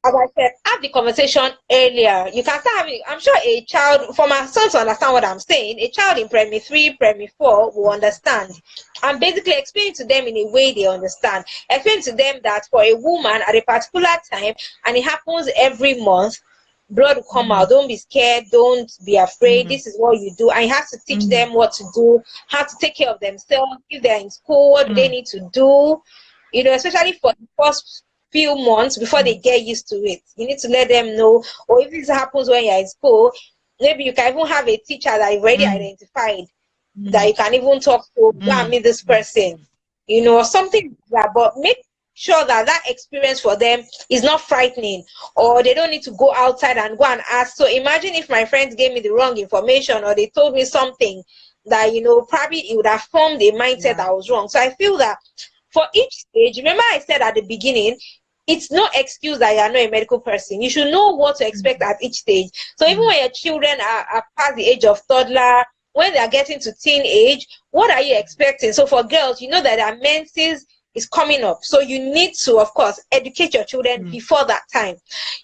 As I said, have the conversation earlier. You can start having, I'm sure a child, for my son to understand what I'm saying, a child in primary 3, primary 4 will understand. And basically explain to them in a way they understand. Explain to them that for a woman at a particular time, and it happens every month, blood will come out. mm, Don't be scared. Don't be afraid. mm, This is what you do. And you have to teach mm, them what to do, how to take care of themselves. If they're in school, what do they mm, need to do? Especially for the first few months before they mm, get used to it. You need to let them know, or if this happens when you're in school, maybe you can even have a teacher that you've already mm, identified that mm, you can even talk to, go and mm, meet this mm, person, or something like that. But make sure that that experience for them is not frightening, or they don't need to go outside and go and ask. So imagine if my friends gave me the wrong information, or they told me something that probably it would have formed a mindset yeah. that was wrong. So I feel that for each stage, remember I said at the beginning, it's no excuse that you are not a medical person. You should know what to expect Mm, at each stage. So even mm, when your children are past the age of toddler, when they are getting to teenage, what are you expecting? So for girls, you know that their menses is coming up. So you need to, of course, educate your children before that time.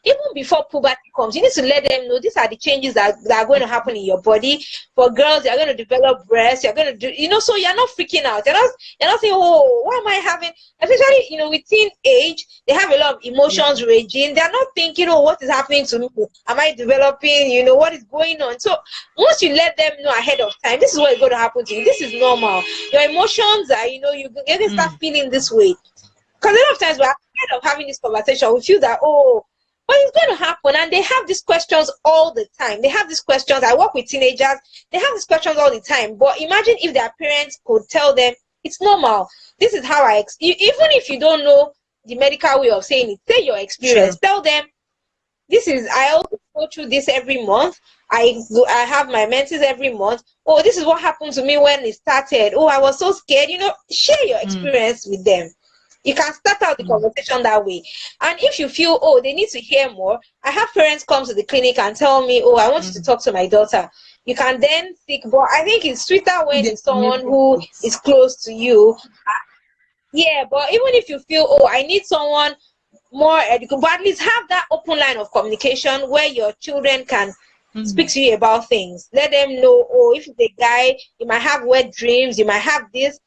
Even before puberty comes, you need to let them know these are the changes that are going to happen in your body. For girls, you're going to develop breasts, you're going to do, so you're not freaking out. You're not saying, oh, why am I having, especially, within age, they have a lot of emotions raging. They're not thinking, oh, what is happening to me? Am I developing? What is going on? So once you let them know ahead of time, this is what is going to happen to you. This is normal. Your emotions are, you're going to start feeling this way. Because a lot of times we're afraid of having this conversation. We feel that, oh, but it's going to happen. And they have these questions all the time. They have these questions. I work with teenagers. They have these questions all the time. But imagine if their parents could tell them, it's normal. This is how even if you don't know the medical way of saying it, say your experience. Sure. Tell them, I also go through this every month. I have my menses every month. Oh, this is what happened to me when it started. Oh, I was so scared. Share your experience with them. You can start out the conversation that way. And if you feel, oh, they need to hear more, I have parents come to the clinic and tell me, oh, I want you to talk to my daughter. You can then seek, but I think it's sweeter when it's someone who is close to you. Yeah, but even if you feel, oh, I need someone more educated, but at least have that open line of communication where your children can speak to you about things. Let them know, oh, if it's a guy, you might have wet dreams, you might have this.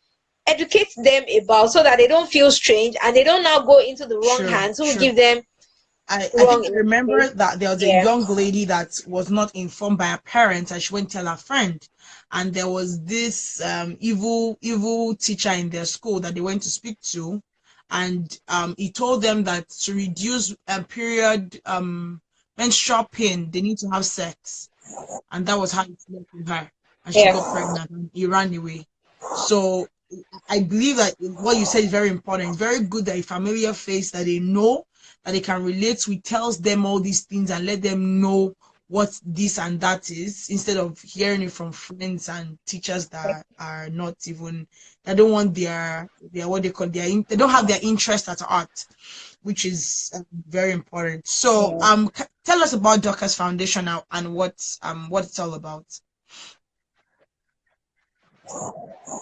Educate them about, so that they don't feel strange and they don't now go into the wrong hands who give them I think I remember that there was a young lady that was not informed by her parents and she went to tell her friend, and there was this evil teacher in their school that they went to speak to, and he told them that to reduce period menstrual pain they need to have sex, and that was how he slept with her, and she got pregnant and he ran away. So I believe that what you said is very important. It's very good that a familiar face that they know, that they can relate with, tells them all these things and let them know what this and that is, instead of hearing it from friends and teachers that are not even, they don't want their what they call they don't have their interest at heart, which is very important. So tell us about Doctors Foundation now and what it's all about.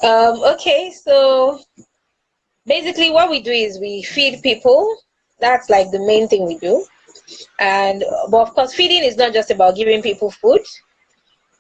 Okay, so basically what we do is we feed people. That's like the main thing we do. But of course, feeding is not just about giving people food.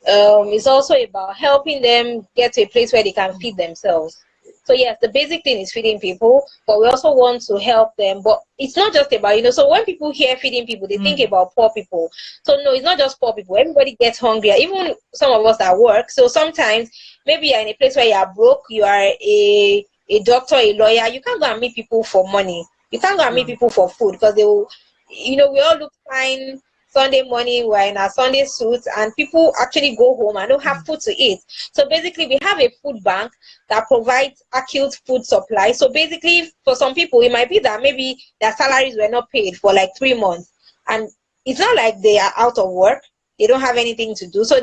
It's also about helping them get to a place where they can feed themselves. So yes, the basic thing is feeding people, but we also want to help them. But it's not just about, so when people hear feeding people, they think about poor people. So no, it's not just poor people. Everybody gets hungry, even some of us that work. So sometimes maybe you're in a place where you are broke, you are a doctor, a lawyer, you can't go and meet people for money. You can't go and meet people for food, because they will, we all look fine Sunday morning, we're in our Sunday suits, and people actually go home and don't have food to eat. So basically, we have a food bank that provides acute food supply. So basically, for some people, it might be that maybe their salaries were not paid for like 3 months, and it's not like they are out of work. They don't have anything to do. So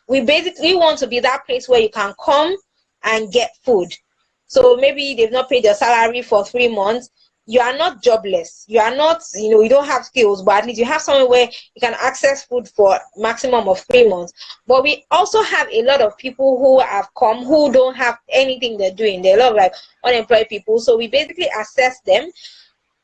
we basically want to be that place where you can come and get food. So maybe they've not paid your salary for 3 months. You are not jobless. You are not, you don't have skills, but at least you have somewhere where you can access food for maximum of 3 months. But we also have a lot of people who have come who don't have anything they're doing. There are a lot of like unemployed people. So we basically assess them.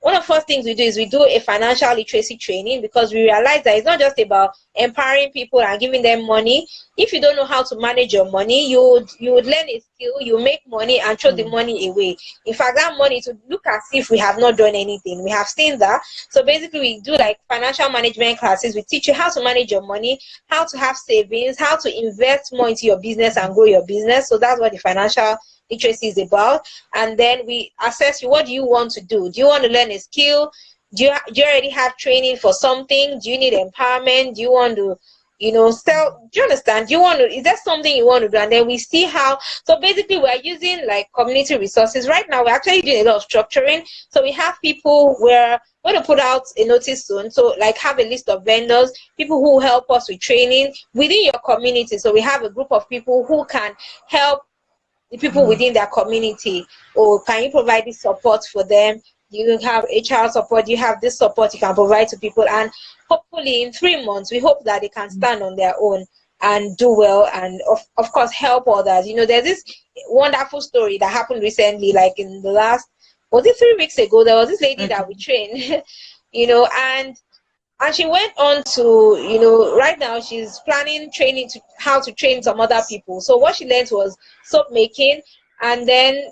One of the first things we do is we do a financial literacy training, because we realize that it's not just about empowering people and giving them money. If you don't know how to manage your money, you would learn a skill, you make money and throw the money away. In fact, that money to look as if we have not done anything. We have seen that. So basically, we do like financial management classes. We teach you how to manage your money, how to have savings, how to invest more into your business and grow your business. So that's what the financial literacy is about. And then we assess you. What do you want to do? Do you want to learn a skill? Do you already have training for something? Do you need empowerment? Do you want to sell? Do you understand? Is that something you want to do? And then we see how. So basically, we're using like community resources. Right now, we're actually doing a lot of structuring. So we have people where we're going to put out a notice soon. So like have a list of vendors, people who help us with training within your community. So we have a group of people who can help the people within their community. Or can you provide this support for them? You have HR support, you have this support you can provide to people, and hopefully in 3 months we hope that they can stand on their own and do well, and of course help others. There's this wonderful story that happened recently, like in the last was it 3 weeks ago, there was this lady Okay. that we trained, and she went on to, right now she's planning training to how to train some other people. So what she learned was soap making, and then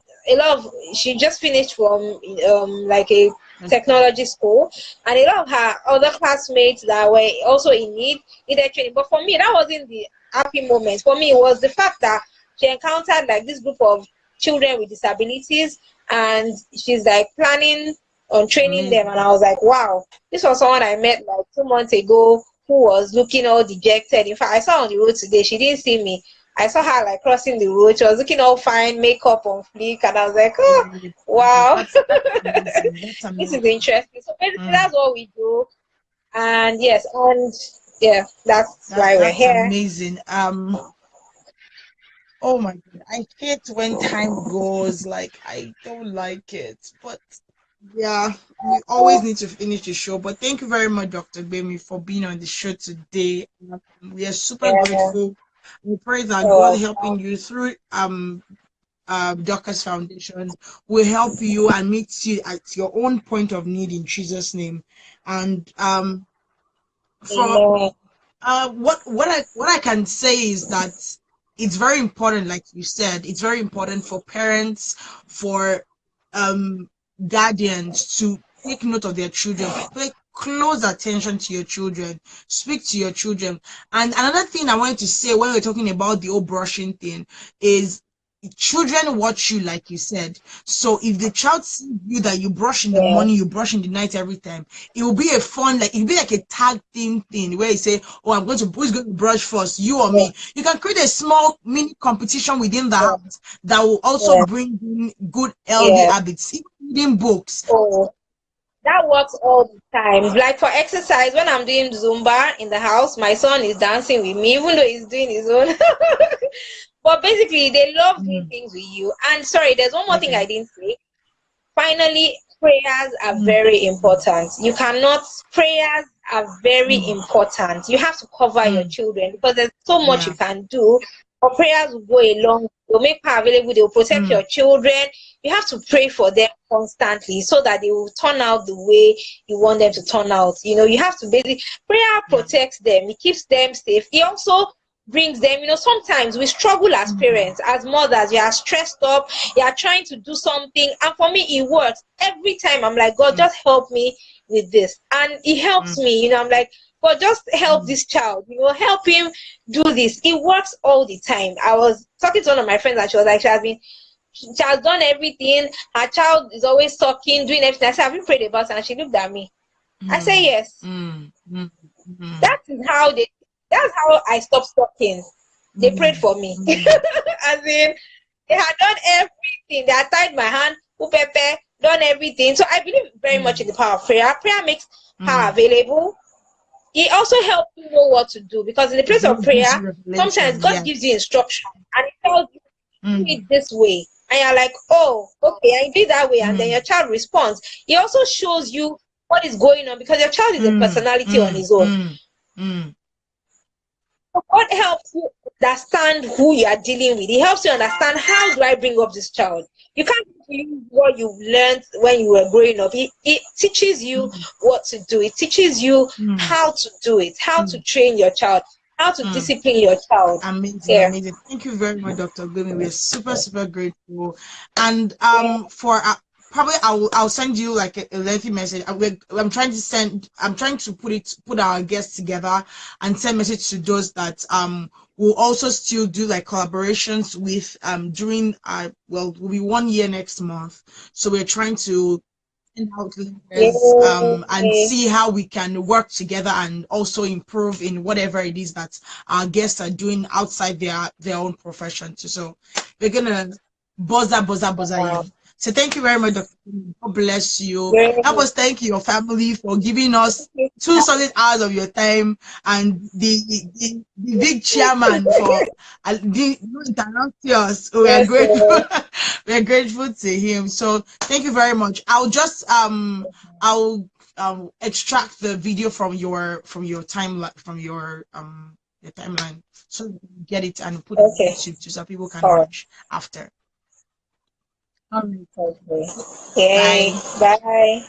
she just finished from like a technology school, and a lot of her other classmates that were also in needed training. But for me, that wasn't the happy moment. For me, it was the fact that she encountered like this group of children with disabilities, and she's like planning on training them. Amazing. And I was like, wow, this was someone I met like 2 months ago who was looking all dejected. In fact, I saw her on the road today. She didn't see me. I saw her like crossing the road. She was looking all fine, makeup on fleek, and I was like, oh, wow. That's amazing. That's This is amazing. interesting. So basically, that's what we do. And yes, and yeah, that's why we're That's here. amazing. Oh my God, I hate when time goes. Like I don't like it, but yeah, we always need to finish the show. But thank you very much, Dr. Gbemi, for being on the show today. We are super Yeah. grateful. We pray that God So, helping you through Doctors Foundation will help you and meet you at your own point of need in Jesus' name. And for amen. what I can say is that it's very important, like you said, it's very important for parents, for um guardians to take note of their children, pay close attention to your children, speak to your children. And another thing I wanted to say when we're talking about the old brushing thing is children watch you, like you said. So if the child sees you that you brush in the Yeah. morning, you brush in the night every time, it will be a fun, like it'll be like a tag team thing where you say, oh, who's going to brush first, you or Yeah. me? You can create a small mini competition within the Yeah. house that will also Yeah. bring in good healthy Yeah. habits, even reading books. So that works all the time. Like for exercise, when I'm doing Zumba in the house, my son is dancing with me, even though he's doing his own. But basically, they love doing Mm, things with you. And sorry, there's one more thing I okay. didn't say. Finally, prayers are Mm, very important. Prayers are very mm, important. You have to cover your mm, children because there's so much you yeah. can do. But prayers will go along, they'll make power available, they'll protect Mm, your children. You have to pray for them constantly so that they will turn out the way you want them to turn out. You have to basically, prayer yeah. protects them, it keeps them safe. It also brings them, sometimes we struggle as Mm, parents, as mothers. You are stressed up, you are trying to do something, and for me it works every time. I'm like, God, mm, just help me with this, and it helps mm, me. I'm like, God, just help mm, this child, help him do this. It works all the time. I was talking to one of my friends and she was like, she has done everything, her child is always talking, doing everything. I said, have you prayed about it? And she looked at me. I said, mm, yes. mm, mm, mm, that is how they that's how I stopped talking. They prayed mm, for me. mm, As in, they had done everything. They had tied my hand, upepe, done everything. So I believe very much in mm, the power of prayer. Prayer makes power mm. available. It also helps you know what to do, because in the place of God gives prayer, you sometimes revelation, God gives you yes. instruction and it tells you, do Mm, it this way. And you're like, oh, okay, I do it that way. And then your mm, child responds. It also shows you what is going on, because your child is a mm, personality on mm, his own. mm, mm, God helps you understand who you are dealing with. It helps you understand, how do I bring up this child? You can't use what you learned when you were growing up. It teaches you mm, what to do. It teaches you mm, how to do it, how to mm, train your child, how to mm. discipline your child. Amazing, Yeah. amazing. Thank you very much, Dr. Gbemi. We're super, super grateful. And Yeah. for probably I'll send you like a lengthy message. I'm trying to put our guests together and send message to those that will also still do like collaborations with during will be 1 year next month. So we're trying to out leaders and Yeah. see how we can work together and also improve in whatever it is that our guests are doing outside their own profession too. So we're gonna buzzer Wow. you. So thank you very much, Dr. Kwame. God bless you. Help Yeah. us thank your family for giving us 2 solid hours of your time, and the big chairman for the interruptions. We are Yes. grateful. We are grateful to him. So thank you very much. I'll extract the video from your timeline your timeline, so you get it and put it on Okay. YouTube too, so people can All right. watch after. All right, okay. Yay. Bye. Bye.